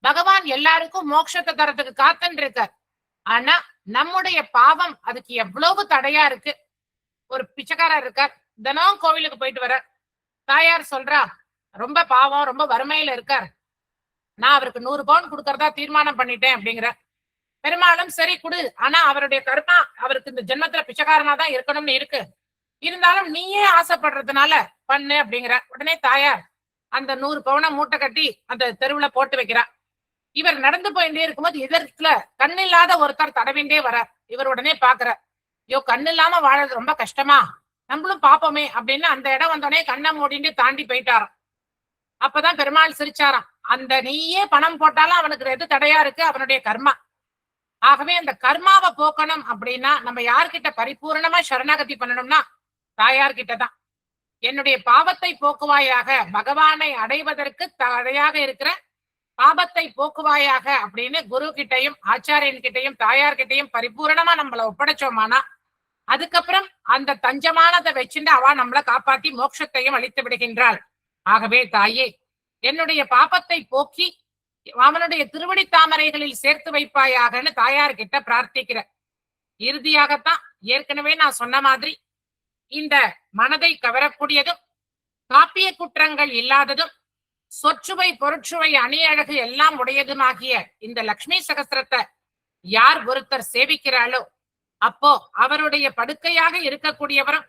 பகவான் எல்லாருக்கும் மோட்சத்தை தரத்துக்கு காத்துன்னு இருக்கார். ஆனா நம்முடைய பாவம் அதுக்கு எவ்வளவு தடையா இருக்கு. ஒரு பிச்சைக்காரர் இருக்கார், தினம் கோவிலுக்கு போயிட்டு வர. தாயார் சொல்றா, ரொம்ப பாவம், ரொம்ப வறுமையில இருக்கார், நான் அவருக்கு 100 பவுன் கொடுக்கறதா தீர்மானம் பண்ணிட்டேன் அப்படிங்கிற. பெருமாளும் சரி கொடு, ஆனா அவருடைய கர்மா அவருக்கு இந்த ஜென்மத்துல பிச்சைக்காரனா தான் இருக்கணும்னு இருக்கு, இருந்தாலும் நீயே ஆசைப்படுறதுனால பண்ணு அப்படிங்கிற. உடனே தாயார் அந்த 100 பவுனை மூட்டை கட்டி அந்த தெருவுல போட்டு வைக்கிறா. இவர் நடந்து போயிட்டே இருக்கும்போது எதிர்த்துல கண்ணில்லாத ஒருத்தர் தடவிண்டே வரார். இவர் உடனே பாக்குற, ஐயோ கண்ணு இல்லாம வாழறது ரொம்ப கஷ்டமா, நம்மளும் பாப்போமே அப்படின்னு அந்த இடம் வந்தோடனே கண்ணை மூடிட்டு தாண்டி போயிட்டாராம். அப்பதான் பெருமாள் சிரிச்சாராம், அந்த நீயே பணம் போட்டாலும் அவனுக்கு எது தடையா இருக்கு, அவனுடைய கர்மா. ஆகவே அந்த கர்மாவை போக்கணும் அப்படின்னா நம்ம யார்கிட்ட பரிபூர்ணமா சரணாகதி பண்ணணும்னா தாயார்கிட்ட தான். என்னுடைய பாவத்தை போக்குவாயாக, பகவானை அடைவதற்கு தடையாக இருக்கிற பாபத்தை போக்குவாயாக அப்படின்னு குரு கிட்டையும் ஆச்சாரியன் கிட்டையும் தாயார்கிட்டையும் பரிபூர்ணமா நம்மளை ஒப்படைச்சோமானா, அதுக்கப்புறம் அந்த தஞ்சமானதை வச்சுட்டு அவ நம்மளை காப்பாத்தி மோட்சத்தையும் அளித்து விடுகின்றாள். ஆகவே தாயே, என்னுடைய பாபத்தை போக்கி அவனுடைய திருவடி தாமரைகளில் சேர்த்து வைப்பாயாகன்னு தாயார்கிட்ட பிரார்த்திக்கிற. இறுதியாகத்தான் ஏற்கனவே நான் சொன்ன மாதிரி இந்த மனதை கவரக்கூடியதும், காப்பிய குற்றங்கள் இல்லாததும், சொற்சுவை பொருட்சுவை அணியழகு எல்லாம் உடையதுமாகிய இந்த லக்ஷ்மி சகஸ்திரத்தை யார் ஒருத்தர் சேவிக்கிறாளோ அப்போ அவருடைய படுக்கையாக இருக்கக்கூடியவரும்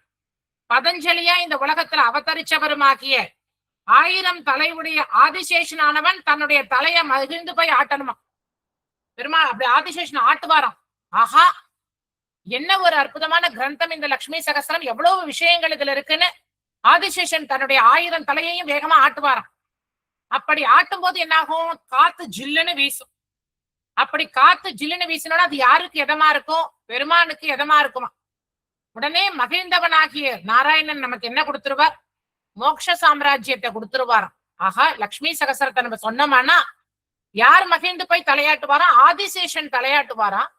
பதஞ்சலியா இந்த உலகத்துல அவதரிச்சவருமாகிய 1000 தலையுடைய ஆதிசேஷனானவன் தன்னுடைய தலையை மகிழ்ந்து போய் ஆட்டணுமா. பெருமாள் அப்படி ஆதிசேஷன் ஆட்டுவாராம். ஆஹா, என்ன ஒரு அற்புதமான கிரந்தம் இந்த லக்ஷ்மி சகஸ்திரம், எவ்வளவு விஷயங்கள் இதுல இருக்குன்னு ஆதிசேஷன் தன்னுடைய 1000 தலையையும் வேகமா ஆட்டுவாராம். அப்படி ஆட்டும் போது என்னாகும், காத்து ஜில்லுன்னு வீசும். அப்படி காத்து ஜில்லுன்னு வீசினோட அது யாருக்கு எதமா இருக்கும், பெருமானுக்கு எதமா இருக்குமா. உடனே மகிழ்ந்தவனாகிய நாராயணன் நமக்கு என்ன கொடுத்துருவார், மோட்ச சாம்ராஜ்யத்தை கொடுத்துருவாராம். ஆஹா, லக்ஷ்மி சகஸ்திரத்தை நம்ம சொன்னோம்னா யார் மகிழ்ந்து போய் தலையாட்டுவாராம், ஆதிசேஷன் தலையாட்டுவாராம்.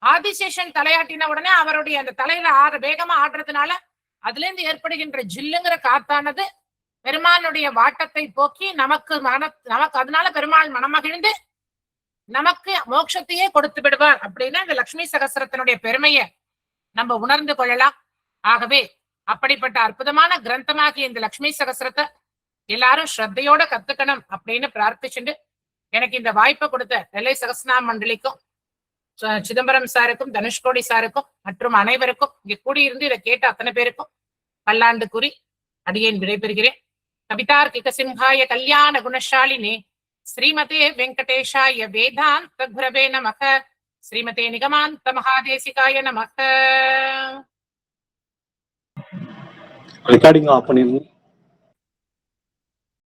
ஆதிசேஷன் தலையாட்டின உடனே அவருடைய அந்த தலையில வேகமா ஆடுறதுனால அதுல இருந்து ஏற்படுகின்ற ஜில்லுங்கிற காத்தானது பெருமானுடைய வாட்டத்தை போக்கி நமக்கு அதனால பெருமாள் மனமகிழ்ந்து நமக்கு மோட்சத்தையே கொடுத்து விடுவார் அப்படின்னா இந்த லக்ஷ்மி சகஸ்திரத்தினுடைய பெருமையை நம்ம உணர்ந்து கொள்ளலாம். ஆகவே அப்படிப்பட்ட அற்புதமான கிரந்தமாகிய இந்த லக்ஷ்மி சகஸ்திரத்தை எல்லாரும் ஸ்ரத்தையோட கத்துக்கணும் அப்படின்னு பிரார்த்திச்சுட்டு எனக்கு இந்த வாய்ப்பை கொடுத்த நெல்லை சகஸ்நாம மண்டலிக்கும் சிதம்பரம் சாருக்கும், தனுஷ்கோடி சாருக்கும் மற்றும் அனைவருக்கும் இங்க கூடியிருந்து இதை கேட்ட அத்தனை பேருக்கும் பல்லாண்டு கூறி அடியேன் விடைபெறுகிறேன். கவிதார்க்கிக சிம்ஹாய கல்யாண குணசாலினே ஸ்ரீமதே வெங்கடேஷாய வேதாந்த குரவே நமக. ஸ்ரீமதே நிகமாந்த மகாதேசிகாய நமக. ரெக்கார்டிங் ஆஃப் பண்ணிருங்க.